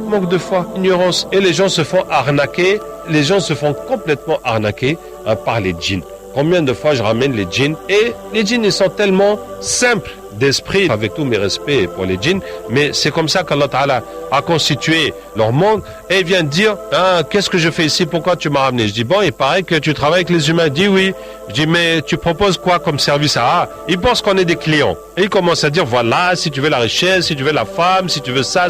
Manque de foi, ignorance, et les gens se font arnaquer, les gens se font complètement arnaquer par les djinns. Combien de fois je ramène les djinns, et les djinns ils sont tellement simples d'esprit, avec tous mes respects pour les djinns, mais c'est comme ça qu'Allah Ta'ala a constitué leur monde, et il vient de dire qu'est-ce que je fais ici, pourquoi tu m'as ramené? Je dis bon, il paraît que tu travailles avec les humains. Il dit oui. Je dis mais tu proposes quoi comme service? Il pense qu'on est des clients, et il commence à dire voilà, si tu veux la richesse, si tu veux la femme, si tu veux ça,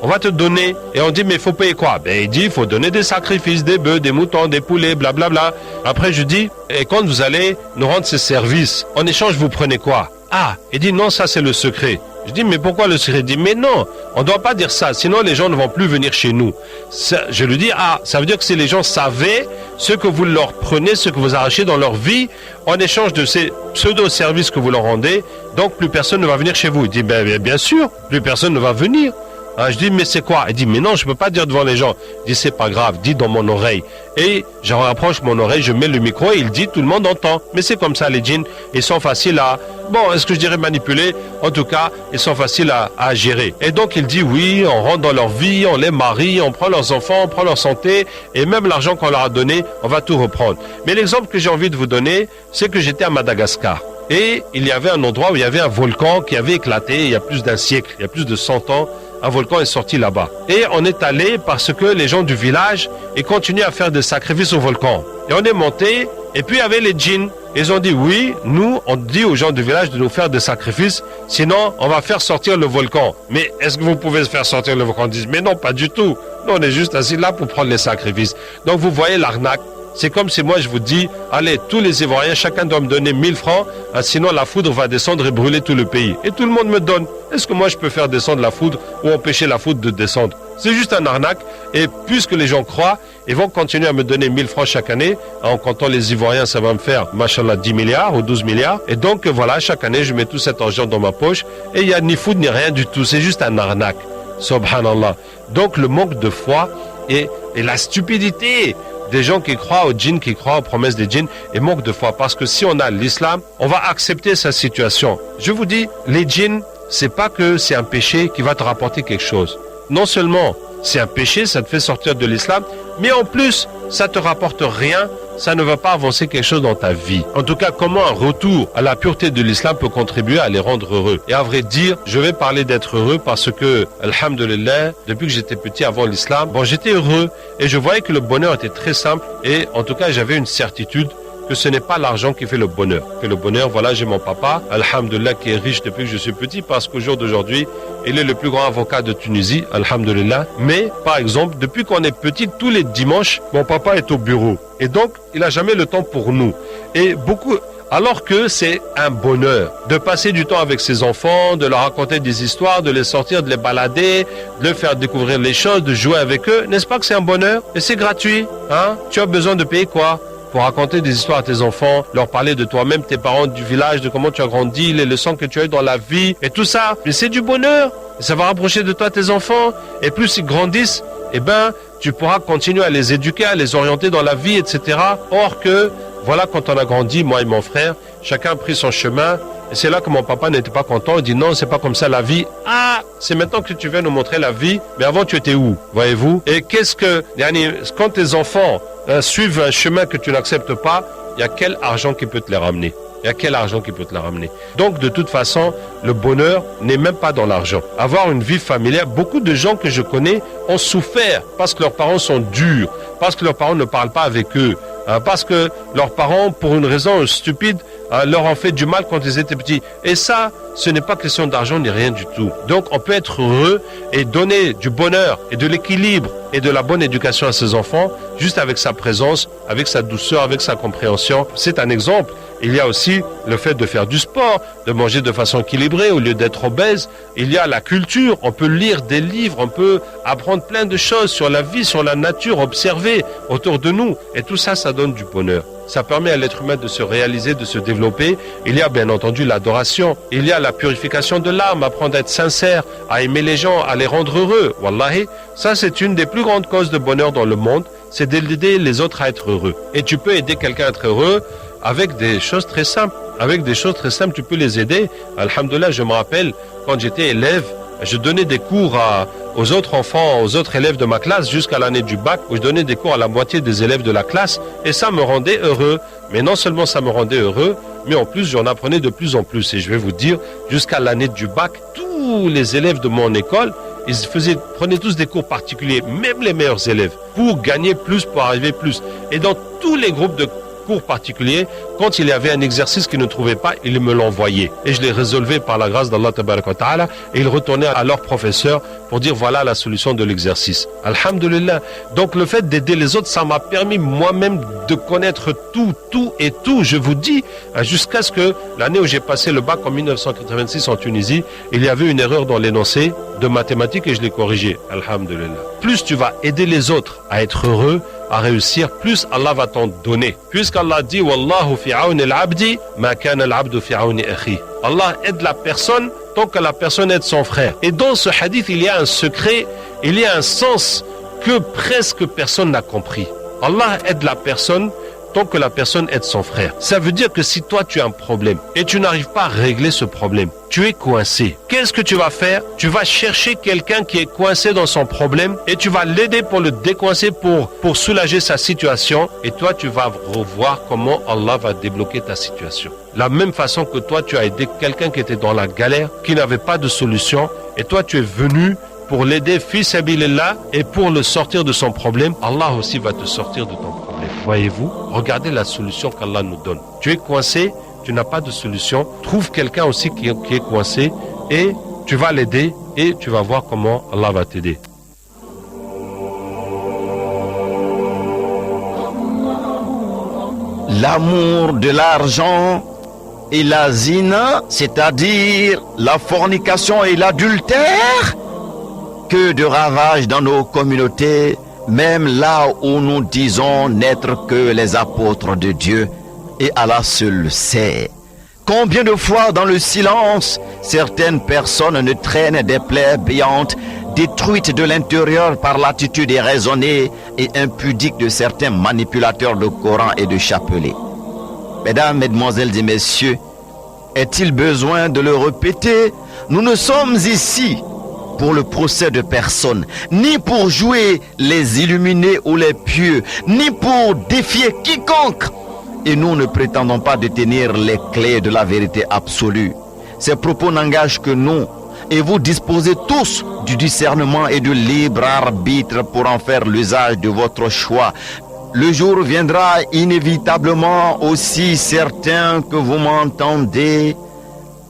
on va te donner. Et on dit mais il faut payer quoi? Il dit il faut donner des sacrifices, des bœufs, des moutons, des poulets, blablabla. Après je dis et quand vous allez nous rendre ces services, en échange vous prenez quoi? Il dit non, ça c'est le secret. Je dis mais pourquoi le secret? Il dit mais non, on ne doit pas dire ça, sinon les gens ne vont plus venir chez nous. Je lui dis ça veut dire que si les gens savaient ce que vous leur prenez, ce que vous arrachez dans leur vie, en échange de ces pseudo-services que vous leur rendez, donc plus personne ne va venir chez vous. Il dit bien sûr, plus personne ne va venir. Je dis mais c'est quoi? Il dit mais non, je ne peux pas dire devant les gens. Je dis c'est pas grave, dis dans mon oreille. Et je rapproche mon oreille, je mets le micro et il dit, tout le monde entend. Mais c'est comme ça les djinns, ils sont faciles à... Bon, est-ce que je dirais manipuler? En tout cas, ils sont faciles à gérer. Et donc il dit oui, on rentre dans leur vie, on les marie, on prend leurs enfants, on prend leur santé, et même l'argent qu'on leur a donné, on va tout reprendre. Mais l'exemple que j'ai envie de vous donner, c'est que j'étais à Madagascar. Et il y avait un endroit où il y avait un volcan qui avait éclaté il y a plus d'un siècle, il y a plus de 100 ans, un volcan est sorti là-bas. Et on est allé parce que les gens du village ils continuaient à faire des sacrifices au volcan. Et on est monté, et puis il y avait les djinns. Ils ont dit oui, nous, on dit aux gens du village de nous faire des sacrifices, sinon on va faire sortir le volcan. Mais est-ce que vous pouvez faire sortir le volcan? Ils disent mais non, pas du tout. Nous, on est juste assis là pour prendre les sacrifices. Donc vous voyez l'arnaque. C'est comme si moi je vous dis, allez, tous les Ivoiriens, chacun doit me donner 1000 francs, sinon la foudre va descendre et brûler tout le pays. Et tout le monde me donne. Est-ce que moi je peux faire descendre la foudre ou empêcher la foudre de descendre? C'est juste un arnaque. Et puisque les gens croient, ils vont continuer à me donner 1000 francs chaque année. En comptant les Ivoiriens, ça va me faire, machallah, 10 milliards ou 12 milliards. Et donc voilà, chaque année, je mets tout cet argent dans ma poche. Et il n'y a ni foudre ni rien du tout. C'est juste un arnaque. Subhanallah. Donc le manque de foi et la stupidité des gens qui croient aux djinns, qui croient aux promesses des djinns, et manque de foi. Parce que si on a l'islam, on va accepter sa situation. Je vous dis, les djinns, c'est pas que c'est un péché qui va te rapporter quelque chose. Non seulement c'est un péché, ça te fait sortir de l'islam, mais en plus, ça te rapporte rien, ça ne va pas avancer quelque chose dans ta vie. En tout cas, comment un retour à la pureté de l'islam peut contribuer à les rendre heureux. Et à vrai dire, je vais parler d'être heureux parce que, alhamdulillah, depuis que j'étais petit avant l'islam, j'étais heureux et je voyais que le bonheur était très simple et en tout cas, j'avais une certitude que ce n'est pas l'argent qui fait le bonheur. Que le bonheur, voilà, j'ai mon papa, alhamdulillah, qui est riche depuis que je suis petit, parce qu'au jour d'aujourd'hui, il est le plus grand avocat de Tunisie, alhamdulillah. Mais, par exemple, depuis qu'on est petit, tous les dimanches, mon papa est au bureau. Et donc, il n'a jamais le temps pour nous. Et alors que c'est un bonheur de passer du temps avec ses enfants, de leur raconter des histoires, de les sortir, de les balader, de leur faire découvrir les choses, de jouer avec eux. N'est-ce pas que c'est un bonheur? Et c'est gratuit, hein? Tu as besoin de payer quoi? Pour raconter des histoires à tes enfants, leur parler de toi-même, tes parents du village, de comment tu as grandi, les leçons que tu as eues dans la vie et tout ça. Mais c'est du bonheur. Ça va rapprocher de toi tes enfants. Et plus ils grandissent, tu pourras continuer à les éduquer, à les orienter dans la vie, etc. Or que, voilà, quand on a grandi, moi et mon frère, chacun a pris son chemin. Et c'est là que mon papa n'était pas content. Il dit non, c'est pas comme ça la vie. Ah, c'est maintenant que tu viens nous montrer la vie. Mais avant, tu étais où? Voyez-vous? Et quand tes enfants suivent un chemin que tu n'acceptes pas, il y a quel argent qui peut te les ramener? Il y a quel argent qui peut te la ramener? Donc, de toute façon, le bonheur n'est même pas dans l'argent. Avoir une vie familiale, beaucoup de gens que je connais ont souffert parce que leurs parents sont durs, parce que leurs parents ne parlent pas avec eux, parce que leurs parents, pour une raison stupide, leur ont fait du mal quand ils étaient petits. Et ça, ce n'est pas question d'argent ni rien du tout. Donc, on peut être heureux et donner du bonheur et de l'équilibre et de la bonne éducation à ses enfants juste avec sa présence, avec sa douceur, avec sa compréhension. C'est un exemple. Il y a aussi le fait de faire du sport, de manger de façon équilibrée au lieu d'être obèse. Il y a la culture. On peut lire des livres, on peut apprendre plein de choses sur la vie, sur la nature, observer autour de nous. Et tout ça, ça donne du bonheur. Ça permet à l'être humain de se réaliser, de se développer. Il y a bien entendu l'adoration. Il y a la purification de l'âme, apprendre à être sincère, à aimer les gens, à les rendre heureux. Wallahi, ça c'est une des plus grandes causes de bonheur dans le monde, c'est d'aider les autres à être heureux. Et tu peux aider quelqu'un à être heureux avec des choses très simples. Avec des choses très simples, tu peux les aider. Alhamdulillah, je me rappelle, quand j'étais élève, je donnais des cours aux autres enfants, aux autres élèves de ma classe jusqu'à l'année du bac, où je donnais des cours à la moitié des élèves de la classe, et ça me rendait heureux. Mais non seulement ça me rendait heureux, mais en plus j'en apprenais de plus en plus. Et je vais vous dire, jusqu'à l'année du bac, tous les élèves de mon école, ils prenaient tous des cours particuliers, même les meilleurs élèves, pour gagner plus, pour arriver plus. Et dans tous les groupes de cours particuliers, quand il y avait un exercice qu'ils ne trouvaient pas, ils me l'envoyaient. Et je les résolvais par la grâce d'Allah Tabarak wa Ta'ala, et ils retournaient à leur professeur pour dire voilà la solution de l'exercice. Alhamdulillah. Donc le fait d'aider les autres, ça m'a permis moi-même de connaître tout, je vous dis, jusqu'à ce que l'année où j'ai passé le bac en 1986 en Tunisie, il y avait une erreur dans l'énoncé de mathématiques et je l'ai corrigée. Alhamdulillah. Plus tu vas aider les autres à être heureux, à réussir, plus Allah va t'en donner. Puisqu'Allah dit Wallahu fi auni al-abdi ma kana al-abdu fi auni akhi. Allah aide la personne tant que la personne aide son frère. Et dans ce hadith, il y a un secret, il y a un sens que presque personne n'a compris. Allah aide la personne tant que la personne aide son frère. Ça veut dire que si toi tu as un problème et tu n'arrives pas à régler ce problème, tu es coincé. Qu'est-ce que tu vas faire? Tu vas chercher quelqu'un qui est coincé dans son problème et tu vas l'aider pour le décoincer, pour soulager sa situation, et toi tu vas revoir comment Allah va débloquer ta situation. La même façon que toi tu as aidé quelqu'un qui était dans la galère, qui n'avait pas de solution, et toi tu es venu pour l'aider fi sabilillah et pour le sortir de son problème, Allah aussi va te sortir de ton problème. Voyez-vous, regardez la solution qu'Allah nous donne. Tu es coincé, tu n'as pas de solution, trouve quelqu'un aussi qui est coincé et tu vas l'aider et tu vas voir comment Allah va t'aider. L'amour de l'argent et la zina, c'est-à-dire la fornication et l'adultère, que de ravages dans nos communautés, même là où nous disons n'être que les apôtres de Dieu, et Allah seul sait. Combien de fois dans le silence, certaines personnes ne traînent des plaies béantes, détruites de l'intérieur par l'attitude irraisonnée et impudique de certains manipulateurs de Coran et de chapelet. Mesdames, Mesdemoiselles et Messieurs, est-il besoin de le répéter? Nous ne sommes ici pour le procès de personne, ni pour jouer les illuminés ou les pieux, ni pour défier quiconque. Et nous ne prétendons pas détenir les clés de la vérité absolue. Ces propos n'engagent que nous, et vous disposez tous du discernement et du libre arbitre pour en faire l'usage de votre choix. Le jour viendra inévitablement, aussi certain que vous m'entendez,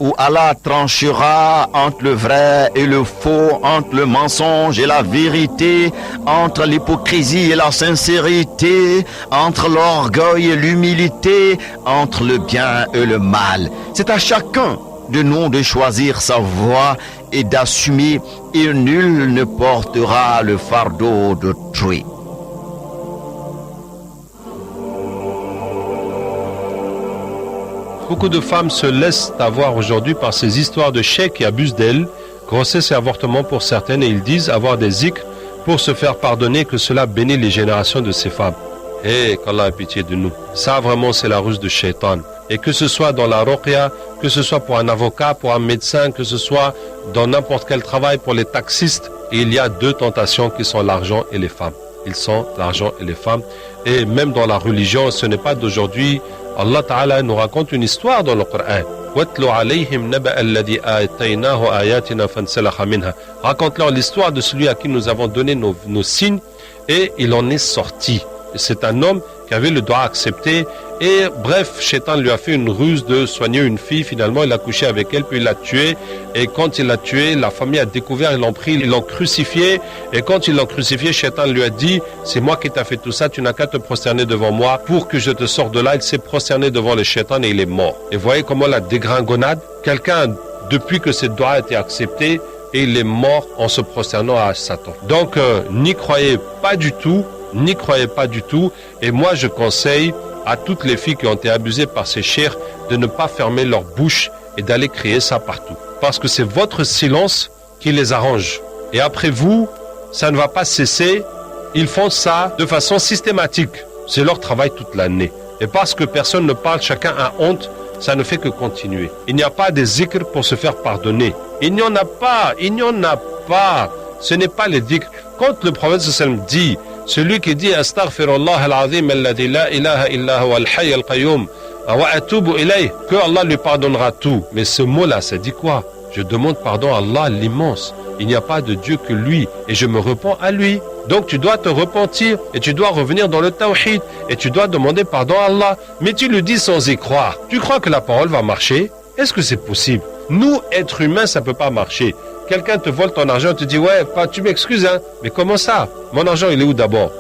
où Allah tranchera entre le vrai et le faux, entre le mensonge et la vérité, entre l'hypocrisie et la sincérité, entre l'orgueil et l'humilité, entre le bien et le mal. C'est à chacun de nous de choisir sa voie et d'assumer, et nul ne portera le fardeau d'autrui. Beaucoup de femmes se laissent avoir aujourd'hui par ces histoires de chèques qui abusent d'elles, grossesse et avortement pour certaines, et ils disent avoir des zikrs pour se faire pardonner, que cela bénit les générations de ces femmes. Et qu'Allah ait pitié de nous. Ça vraiment c'est la ruse de Shaitan. Et que ce soit dans la ruqya, que ce soit pour un avocat, pour un médecin, que ce soit dans n'importe quel travail pour les taxistes, il y a deux tentations qui sont l'argent et les femmes. Ils sont l'argent et les femmes. Et même dans la religion, ce n'est pas d'aujourd'hui. Allah Ta'ala nous raconte une histoire dans le Coran. Raconte-leur l'histoire de celui à qui nous avons donné nos signes et il en est sorti. C'est un homme qui avait le droit accepté et bref, Shaitan lui a fait une ruse de soigner une fille. Finalement, il a couché avec elle, puis il l'a tuée. Et quand il l'a tuée, la famille a découvert, ils l'ont pris, ils l'ont crucifié. Et quand ils l'ont crucifié, Shaitan lui a dit, c'est moi qui t'ai fait tout ça, tu n'as qu'à te prosterner devant moi pour que je te sorte de là. Il s'est prosterné devant le Shaitan et il est mort. Et voyez comment la dégringolade, quelqu'un, depuis que cette doigt a été acceptée, et il est mort en se prosternant à Satan. Donc, n'y croyez pas du tout. N'y croyez pas du tout. Et moi, je conseille à toutes les filles qui ont été abusées par ces chers de ne pas fermer leur bouche et d'aller crier ça partout. Parce que c'est votre silence qui les arrange. Et après vous, ça ne va pas cesser. Ils font ça de façon systématique. C'est leur travail toute l'année. Et parce que personne ne parle, chacun a honte, ça ne fait que continuer. Il n'y a pas de zikr pour se faire pardonner. Il n'y en a pas. Il n'y en a pas. Ce n'est pas les zikr. Quand le prophète sallam dit, celui qui dit astaghfirullah al-azim alladhi la ilaha illa huwa al-hayy al-qayyum wa atubu ilayh, que Allah lui pardonnera tout. Mais ce mot-là, ça dit quoi? Je demande pardon à Allah l'immense. Il n'y a pas de Dieu que lui et je me repens à lui. Donc tu dois te repentir et tu dois revenir dans le tawhid et tu dois demander pardon à Allah. Mais tu le dis sans y croire. Tu crois que la parole va marcher? Est-ce que c'est possible? Nous, êtres humains, ça ne peut pas marcher. Quelqu'un te vole ton argent, te dit ouais, tu m'excuses, hein. Mais comment ça? Mon argent, il est où d'abord?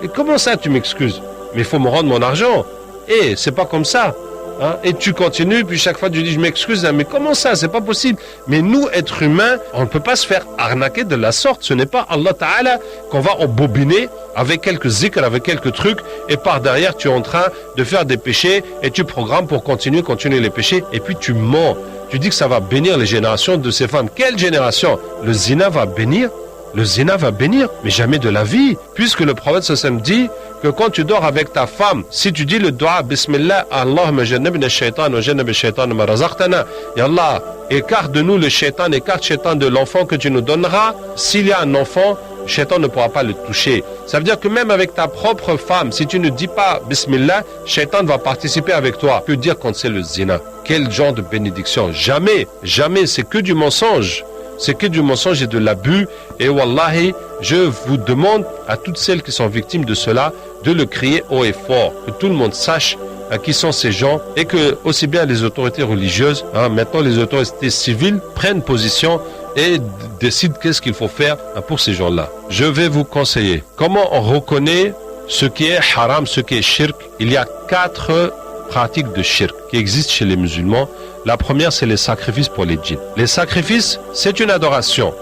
Et comment ça, tu m'excuses? Mais il faut me rendre mon argent. Et c'est pas comme ça. Hein? Et tu continues, puis chaque fois tu dis je m'excuse, hein. Mais comment ça? C'est pas possible. Mais nous, êtres humains, on ne peut pas se faire arnaquer de la sorte. Ce n'est pas Allah Ta'ala qu'on va embobiner avec quelques zikr, avec quelques trucs, et par derrière tu es en train de faire des péchés et tu programmes pour continuer les péchés, et puis tu mens. Tu dis que ça va bénir les générations de ces femmes. Quelle génération? Le zina va bénir? Le zina va bénir, mais jamais de la vie. Puisque le prophète sallam dit que quand tu dors avec ta femme, si tu dis le dua Bismillah, Allahumma jannibna shaitan wa jannib shaitan ma razaqtana, ya Allah, écarte de nous le shaitan, écarte shaitan de l'enfant que tu nous donneras. S'il y a un enfant, Shaitan ne pourra pas le toucher. Ça veut dire que même avec ta propre femme, si tu ne dis pas Bismillah, Shaitan va participer avec toi. Que dire quand c'est le zina? Quel genre de bénédiction? Jamais, jamais, c'est que du mensonge. c'est que du mensonge et de l'abus. Et wallahi, je vous demande à toutes celles qui sont victimes de cela de le crier haut et fort, que tout le monde sache qui sont ces gens et que aussi bien les autorités religieuses, maintenant les autorités civiles prennent position et décident qu'est-ce qu'il faut faire pour ces gens-là. Je vais vous conseiller comment on reconnaît ce qui est haram, ce qui est shirk. Il y a 4 pratiques de shirk qui existent chez les musulmans. La première, c'est les sacrifices pour les djinns. Les sacrifices, c'est une adoration.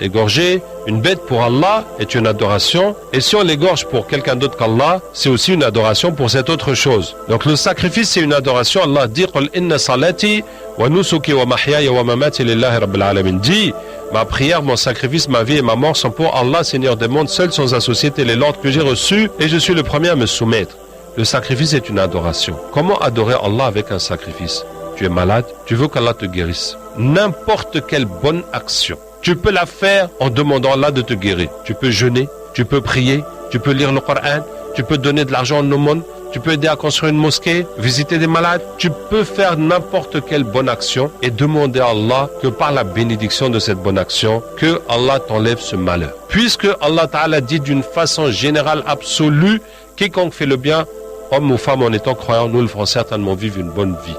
Égorger une bête pour Allah est une adoration. Et si on l'égorge pour quelqu'un d'autre qu'Allah, c'est aussi une adoration pour cette autre chose. Donc le sacrifice, c'est une adoration. Allah dit « Qul inna salati wa nusuki wa mahyaya wa mamati lillahi rabbil alamin » dit « Ma prière, mon sacrifice, ma vie et ma mort sont pour Allah, Seigneur des mondes, seul sans associer les l'ordre que j'ai reçu et je suis le premier à me soumettre. » Le sacrifice est une adoration. Comment adorer Allah avec un sacrifice? Tu es malade, tu veux qu'Allah te guérisse. N'importe quelle bonne action, tu peux la faire en demandant à Allah de te guérir. Tu peux jeûner, tu peux prier, tu peux lire le Coran, tu peux donner de l'argent en aumône, tu peux aider à construire une mosquée, visiter des malades. Tu peux faire n'importe quelle bonne action et demander à Allah que par la bénédiction de cette bonne action, que Allah t'enlève ce malheur. Puisque Allah Ta'ala dit d'une façon générale, absolue, quiconque fait le bien, homme ou femme en étant croyant, nous le ferons certainement vivre une bonne vie.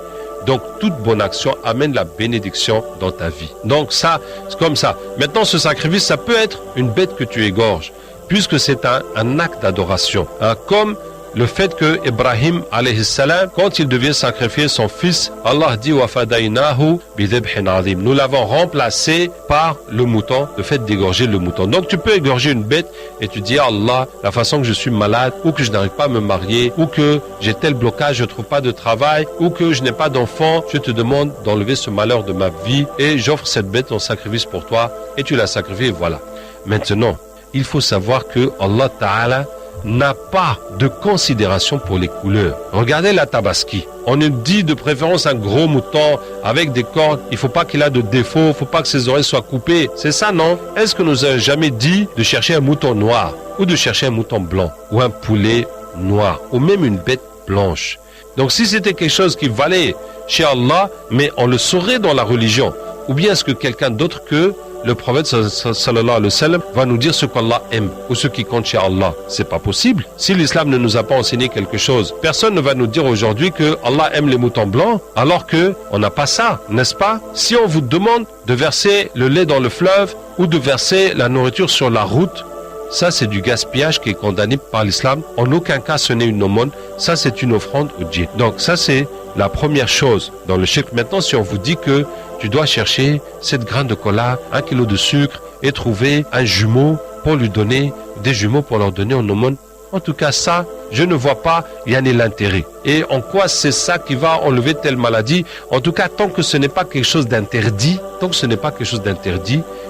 Donc, toute bonne action amène la bénédiction dans ta vie. Donc ça, c'est comme ça. Maintenant, ce sacrifice, ça peut être une bête que tu égorges, puisque c'est un acte d'adoration. Comme le fait que Ibrahim, alayhi salam, quand il devait sacrifier son fils, Allah dit « Wa fadaynahu bidhibhin azim » Nous l'avons remplacé par le mouton, le fait d'égorger le mouton. Donc tu peux égorger une bête et tu dis « Allah, la façon que je suis malade, ou que je n'arrive pas à me marier, ou que j'ai tel blocage, je ne trouve pas de travail, ou que je n'ai pas d'enfant, je te demande d'enlever ce malheur de ma vie et j'offre cette bête en sacrifice pour toi. » Et tu la sacrifies et voilà. Maintenant, il faut savoir que Allah Ta'ala n'a pas de considération pour les couleurs. Regardez la tabaski. On nous dit de préférence un gros mouton avec des cornes. Il ne faut pas qu'il ait de défauts, il ne faut pas que ses oreilles soient coupées. C'est ça, non? Est-ce que nous avons jamais dit de chercher un mouton noir ou de chercher un mouton blanc ou un poulet noir ou même une bête blanche? Donc si c'était quelque chose qui valait chez Allah, mais on le saurait dans la religion, ou bien est-ce que quelqu'un d'autre que le prophète sallallahu alayhi wa sallam va nous dire ce qu'Allah aime ou ce qui compte chez Allah? C'est pas possible. Si l'islam ne nous a pas enseigné quelque chose, personne ne va nous dire aujourd'hui que Allah aime les moutons blancs alors que on n'a pas ça, n'est-ce pas? Si on vous demande de verser le lait dans le fleuve ou de verser la nourriture sur la route, ça c'est du gaspillage qui est condamné par l'islam. En aucun cas ce n'est une aumône, ça c'est une offrande au djinn. Donc ça c'est la première chose dans le shirk. Maintenant, si on vous dit que tu dois chercher 7 grains de cola, 1 kilo de sucre et trouver un jumeau pour lui donner, des jumeaux pour leur donner en aumône, en tout cas ça, je ne vois pas l'intérêt. Et en quoi c'est ça qui va enlever telle maladie? En tout cas, tant que ce n'est pas quelque chose d'interdit,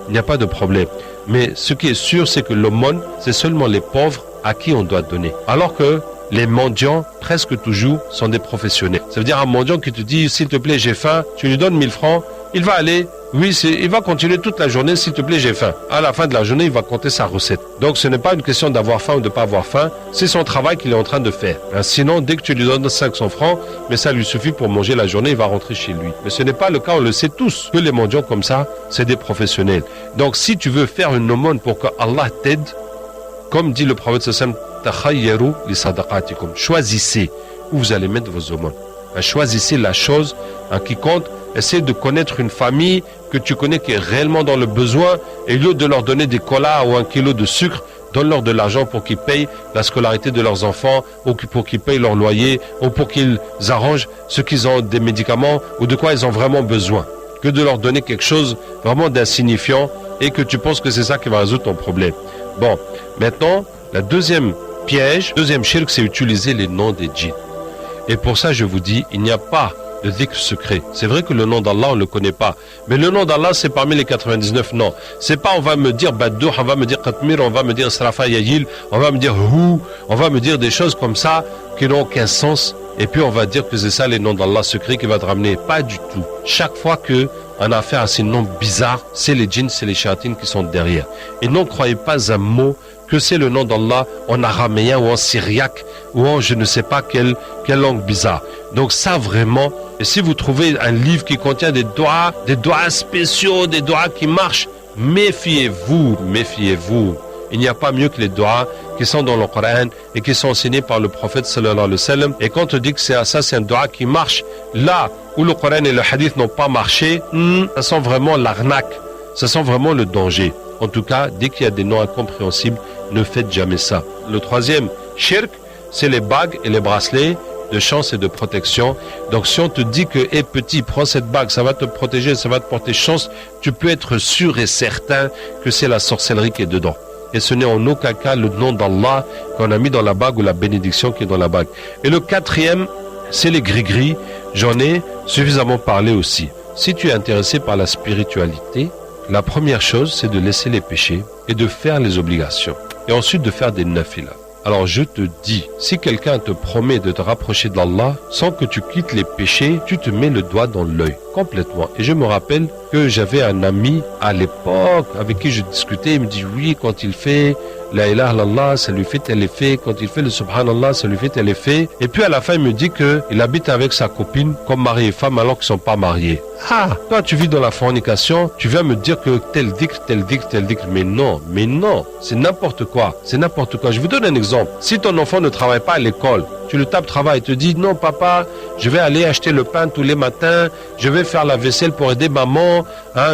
il n'y a pas de problème. Mais ce qui est sûr, c'est que l'aumône, c'est seulement les pauvres à qui on doit donner. Alors que les mendiants, presque toujours, sont des professionnels. Ça veut dire un mendiant qui te dit, s'il te plaît, j'ai faim, tu lui donnes 1000 francs, il va aller, il va continuer toute la journée, s'il te plaît, j'ai faim. À la fin de la journée, il va compter sa recette. Donc ce n'est pas une question d'avoir faim ou de ne pas avoir faim, c'est son travail qu'il est en train de faire. Sinon, dès que tu lui donnes 500 francs, mais ça lui suffit pour manger la journée, il va rentrer chez lui. Mais ce n'est pas le cas, on le sait tous, que les mendiants comme ça, c'est des professionnels. Donc si tu veux faire une aumône pour que Allah t'aide, comme dit le prophète sallallahu alayhi wa sallam, choisissez où vous allez mettre vos aumônes. Choisissez la chose qui compte. Essayez de connaître une famille que tu connais qui est réellement dans le besoin et au lieu de leur donner des colas ou 1 kilo de sucre, donne-leur de l'argent pour qu'ils payent la scolarité de leurs enfants ou pour qu'ils payent leur loyer ou pour qu'ils arrangent ce qu'ils ont des médicaments ou de quoi ils ont vraiment besoin. Que de leur donner quelque chose vraiment d'insignifiant et que tu penses que c'est ça qui va résoudre ton problème. Bon, maintenant, la deuxième shirk, c'est utiliser les noms des djinns. Et pour ça, je vous dis, il n'y a pas de dhikr secret. C'est vrai que le nom d'Allah, on ne le connaît pas. Mais le nom d'Allah, c'est parmi les 99 noms. C'est pas on va me dire Baddouh, on va me dire Qatmir, on va me dire Srafa Yayil, on va me dire Hou, on va me dire des choses comme ça qui n'ont aucun sens. Et puis on va dire que c'est ça les noms d'Allah secrets qui va te ramener. Pas du tout. Chaque fois que on a affaire à ces noms bizarres, c'est les djinns, c'est les shayatines qui sont derrière. Et non croyez pas un mot que c'est le nom d'Allah en araméen ou en syriaque ou en je ne sais pas quelle langue bizarre. Donc ça vraiment, Et si vous trouvez un livre qui contient des doigts spéciaux, des doigts qui marchent, méfiez-vous, méfiez-vous. Il n'y a pas mieux que les doigts qui sont dans le Coran et qui sont enseignés par le prophète sallallahu alayhi wa sallam. Et quand on dit que c'est un doigt qui marche, là où le Coran et le hadith n'ont pas marché, ça sent vraiment l'arnaque, ça sent vraiment le danger. En tout cas, dès qu'il y a des noms incompréhensibles, ne faites jamais ça. Le troisième shirk, c'est les bagues et les bracelets de chance et de protection. Donc si on te dit que petit, prends cette bague, ça va te protéger, ça va te porter chance, tu peux être sûr et certain que c'est la sorcellerie qui est dedans. Et ce n'est en aucun cas le nom d'Allah qu'on a mis dans la bague ou la bénédiction qui est dans la bague. Et le quatrième, c'est les gris-gris. J'en ai suffisamment parlé aussi. Si tu es intéressé par la spiritualité, la première chose, c'est de laisser les péchés et de faire les obligations. Et ensuite de faire des nafilas. Alors je te dis, si quelqu'un te promet de te rapprocher d'Allah, sans que tu quittes les péchés, tu te mets le doigt dans l'œil, complètement. Et je me rappelle que j'avais un ami à l'époque avec qui je discutais, il me dit oui, quand il fait la ilaha illallah, ça lui fait tel effet, quand il fait le subhanallah, ça lui fait tel effet. Et puis à la fin, il me dit qu'il habite avec sa copine comme mari et femme alors qu'ils ne sont pas mariés. Ah, toi tu vis dans la fornication, tu viens me dire que tel dhikr, mais non, c'est n'importe quoi, c'est n'importe quoi. Je vous donne un exemple. Si ton enfant ne travaille pas à l'école, tu le tapes travail et te dis non papa, je vais aller acheter le pain tous les matins, je vais faire la vaisselle pour aider maman,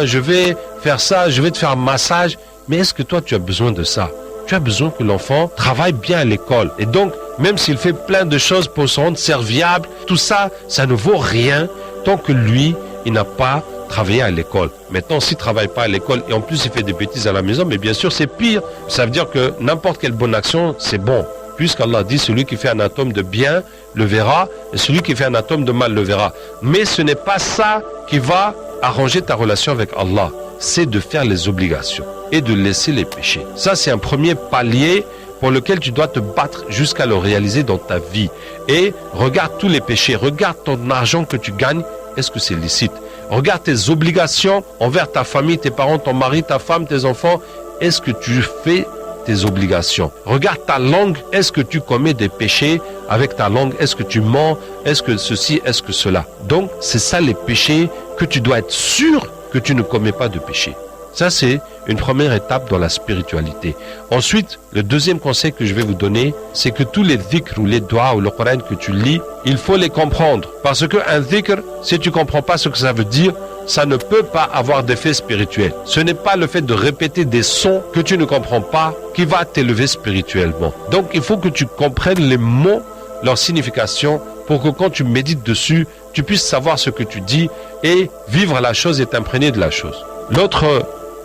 je vais faire ça, je vais te faire un massage. Mais est-ce que toi tu as besoin de ça? Tu as besoin que l'enfant travaille bien à l'école. Et donc, même s'il fait plein de choses pour se rendre serviable, tout ça, ça ne vaut rien tant que lui, il n'a pas travaillé à l'école. Maintenant, s'il ne travaille pas à l'école et en plus il fait des bêtises à la maison, mais bien sûr c'est pire. Ça veut dire que n'importe quelle bonne action, c'est bon. Puisqu'Allah dit, celui qui fait un atome de bien le verra, et celui qui fait un atome de mal le verra. Mais ce n'est pas ça qui va arranger ta relation avec Allah. C'est de faire les obligations et de laisser les péchés. Ça, c'est un premier palier pour lequel tu dois te battre jusqu'à le réaliser dans ta vie. Et regarde tous les péchés, regarde ton argent que tu gagnes, est-ce que c'est licite? Regarde tes obligations envers ta famille, tes parents, ton mari, ta femme, tes enfants, est-ce que tu fais tes obligations? Regarde ta langue, est-ce que tu commets des péchés avec ta langue? Est-ce que tu mens? Est-ce que ceci? Est-ce que cela? Donc, c'est ça les péchés que tu dois être sûr que tu ne commets pas de péché. Ça, c'est une première étape dans la spiritualité. Ensuite, le deuxième conseil que je vais vous donner, c'est que tous les dhikr ou les doigts ou le Coran que tu lis, il faut les comprendre. Parce qu'un dhikr, si tu ne comprends pas ce que ça veut dire, ça ne peut pas avoir d'effet spirituel. Ce n'est pas le fait de répéter des sons que tu ne comprends pas qui va t'élever spirituellement. Donc, il faut que tu comprennes les mots, leur signification, pour que quand tu médites dessus, tu puisses savoir ce que tu dis et vivre la chose et t'imprégner de la chose. L'autre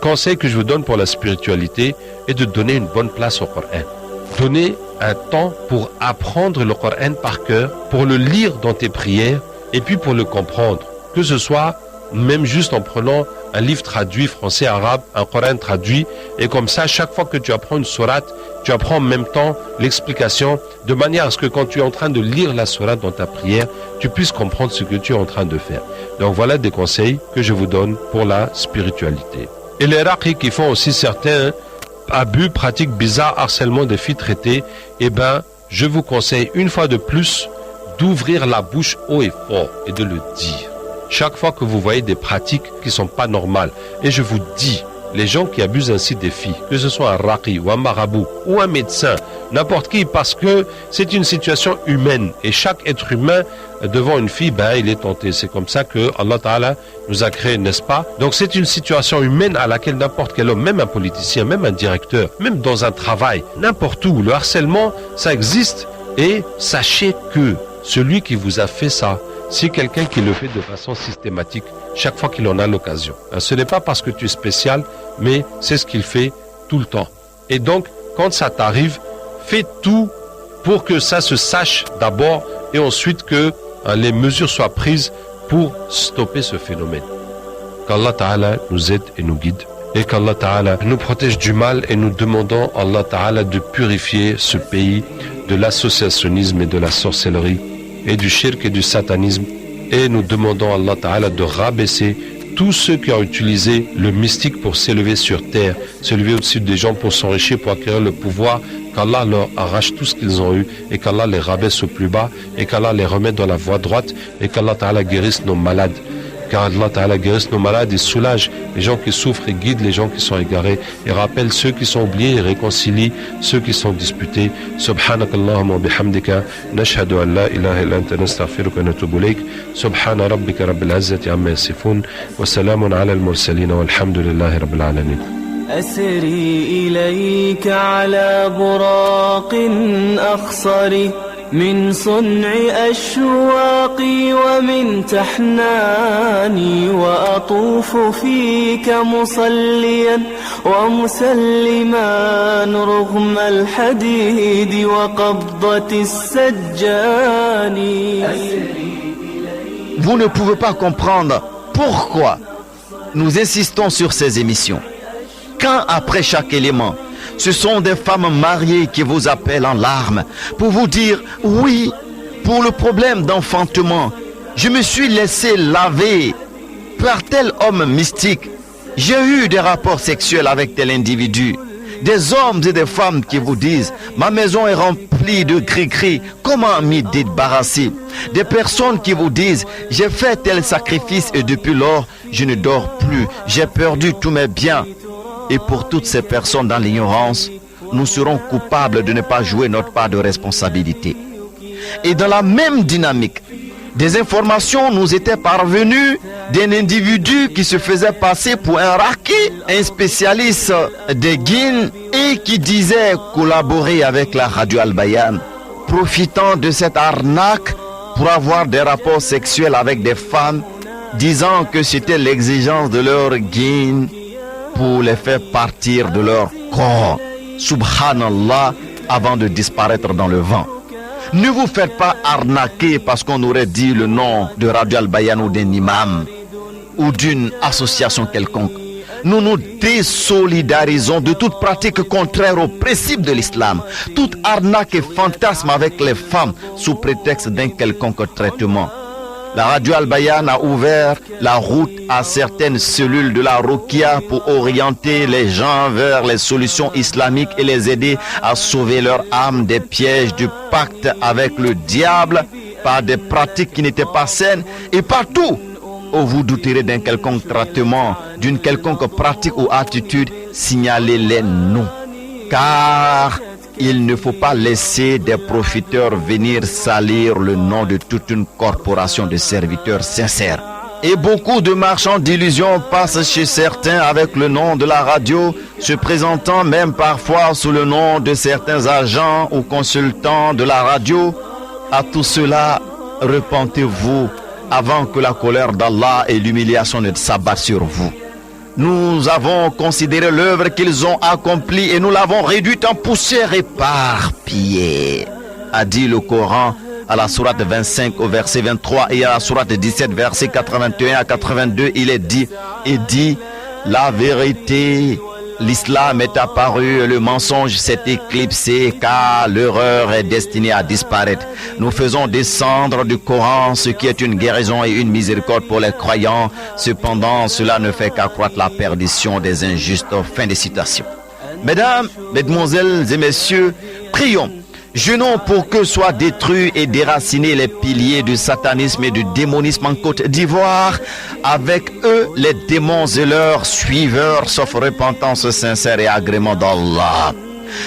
conseil que je vous donne pour la spiritualité est de donner une bonne place au Coran. Donner un temps pour apprendre le Coran par cœur, pour le lire dans tes prières et puis pour le comprendre. Que ce soit même juste en prenant un livre traduit français, arabe, un Coran traduit, et comme ça, chaque fois que tu apprends une sourate, tu apprends en même temps l'explication, de manière à ce que quand tu es en train de lire la sourate dans ta prière, tu puisses comprendre ce que tu es en train de faire. Donc voilà des conseils que je vous donne pour la spiritualité. Et les raqis qui font aussi certains abus, pratiques bizarres, harcèlement des filles traitées, je vous conseille une fois de plus d'ouvrir la bouche haut et fort et de le dire. Chaque fois que vous voyez des pratiques qui ne sont pas normales, et je vous dis, les gens qui abusent ainsi des filles, que ce soit un raqi ou un marabout ou un médecin, n'importe qui, parce que c'est une situation humaine et chaque être humain devant une fille, il est tenté. C'est comme ça que Allah Ta'ala nous a créé, n'est-ce pas? Donc c'est une situation humaine à laquelle n'importe quel homme, même un politicien, même un directeur, même dans un travail, n'importe où, le harcèlement, ça existe. Et sachez que celui qui vous a fait ça, c'est quelqu'un qui le fait de façon systématique chaque fois qu'il en a l'occasion. Ce n'est pas parce que tu es spécial, mais c'est ce qu'il fait tout le temps. Et donc, quand ça t'arrive, fais tout pour que ça se sache d'abord et ensuite que les mesures soient prises pour stopper ce phénomène. Qu'Allah Ta'ala nous aide et nous guide. Et qu'Allah Ta'ala nous protège du mal, et nous demandons à Allah Ta'ala de purifier ce pays de l'associationnisme et de la sorcellerie et du shirk et du satanisme, et nous demandons à Allah Ta'ala de rabaisser tous ceux qui ont utilisé le mystique pour s'élever sur terre, s'élever au-dessus des gens pour s'enrichir, pour acquérir le pouvoir, qu'Allah leur arrache tout ce qu'ils ont eu et qu'Allah les rabaisse au plus bas et qu'Allah les remette dans la voie droite et qu'Allah Ta'ala guérisse nos malades. Car Allah Ta'ala guérisse nos malades et soulage les gens qui souffrent et guide les gens qui sont égarés et rappelle ceux qui sont oubliés et réconcilie ceux qui sont disputés. Subhanakallahumma wa bihamdika nashhadu an la ilaha illa anta nastaghfiruka wa natubu ilayk. Subhana rabbika rabbil izzati amma yasifun wa salamun ala al-mursalin walhamdulillahi rabbil alamin. أسري إليك على براق أخصر من صنع أشواقي ومن تحناني وأطوف فيك مصليا ومسلما رغم الحديد وقبضة السجان. Vous ne pouvez pas comprendre pourquoi nous insistons sur ces émissions. Quand après chaque élément, ce sont des femmes mariées qui vous appellent en larmes pour vous dire « Oui, pour le problème d'enfantement, je me suis laissé laver par tel homme mystique. J'ai eu des rapports sexuels avec tel individu. » Des hommes et des femmes qui vous disent « Ma maison est remplie de cri-cri, comment m'y débarrasser ?» Des personnes qui vous disent « J'ai fait tel sacrifice et depuis lors, je ne dors plus, j'ai perdu tous mes biens. » Et pour toutes ces personnes dans l'ignorance, nous serons coupables de ne pas jouer notre part de responsabilité. Et dans la même dynamique, des informations nous étaient parvenues d'un individu qui se faisait passer pour un raki, un spécialiste des guines et qui disait collaborer avec la radio Al-Bayan, profitant de cette arnaque pour avoir des rapports sexuels avec des femmes, disant que c'était l'exigence de leur guine pour les faire partir de leur corps, subhanallah, avant de disparaître dans le vent. Ne vous faites pas arnaquer parce qu'on aurait dit le nom de Radio Al-Bayan ou d'un imam ou d'une association quelconque. Nous nous désolidarisons de toute pratique contraire aux principes de l'islam, toute arnaque et fantasme avec les femmes sous prétexte d'un quelconque traitement. La radio Al-Bayan a ouvert la route à certaines cellules de la Ruqya pour orienter les gens vers les solutions islamiques et les aider à sauver leur âme des pièges du pacte avec le diable par des pratiques qui n'étaient pas saines. Et partout où vous douterez d'un quelconque traitement, d'une quelconque pratique ou attitude, signalez-les non. Car il ne faut pas laisser des profiteurs venir salir le nom de toute une corporation de serviteurs sincères. Et beaucoup de marchands d'illusions passent chez certains avec le nom de la radio, se présentant même parfois sous le nom de certains agents ou consultants de la radio. À tout cela, repentez-vous avant que la colère d'Allah et l'humiliation ne s'abattent sur vous. Nous avons considéré l'œuvre qu'ils ont accomplie et nous l'avons réduite en poussière éparpillée, a dit le Coran à la sourate 25 au verset 23 et à la sourate 17 verset 81 à 82. Il est dit la vérité, l'islam est apparu, le mensonge s'est éclipsé car l'erreur est destinée à disparaître. Nous faisons descendre du Coran ce qui est une guérison et une miséricorde pour les croyants. Cependant, cela ne fait qu'accroître la perdition des injustes. Fin de citation. Mesdames, mesdemoiselles et messieurs, prions. Jeûnons pour que soient détruits et déracinés les piliers du satanisme et du démonisme en Côte d'Ivoire. Avec eux, les démons et leurs suiveurs, sauf repentance sincère et agrément d'Allah.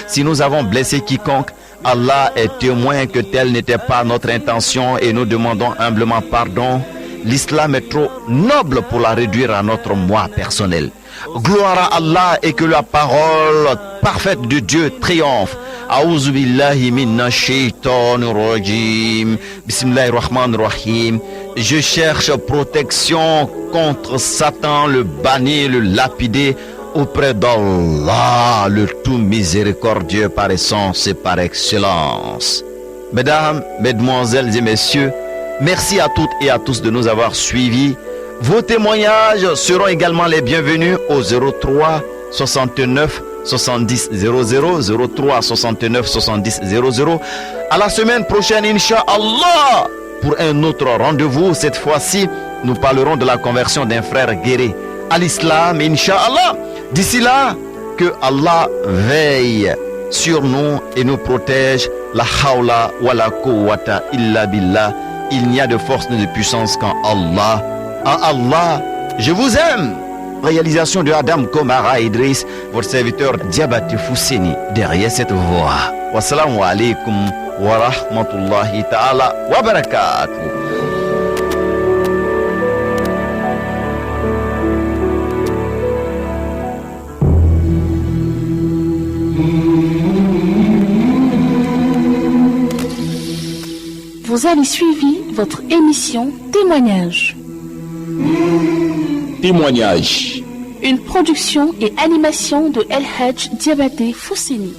Si nous avons blessé quiconque, Allah est témoin que telle n'était pas notre intention et nous demandons humblement pardon. L'islam est trop noble pour la réduire à notre moi personnel. Gloire à Allah et que la parole parfaite de Dieu triomphe. A'udhu billahi minash shaitanir rajim. Bismillahirrahmanirrahim. Je cherche protection contre Satan, le banni, le lapidé, auprès d'Allah, le tout miséricordieux par essence et par excellence. Mesdames, mesdemoiselles et messieurs, merci à toutes et à tous de nous avoir suivis. Vos témoignages seront également les bienvenus au 03 69 70 00 03 69 70 00. À la semaine prochaine, Inch'Allah. pour un autre rendez-vous. Cette fois-ci, nous parlerons de la conversion d'un frère guéri à l'islam, Inch'Allah. D'ici là, que Allah veille sur nous et nous protège. La hawla wa la quwwata illa billah. Il n'y a de force ni de puissance qu'en Allah. En Allah, je vous aime. Réalisation de Adam Komara Idriss, votre serviteur Diabaté Fousseni, derrière cette voix. Wassalamu alaikum wa rahmatullahi ta'ala wa barakatuh. Vous avez suivi votre émission Témoignage. Témoignage. Une production et animation de El Hadj Diabaté Fousseni.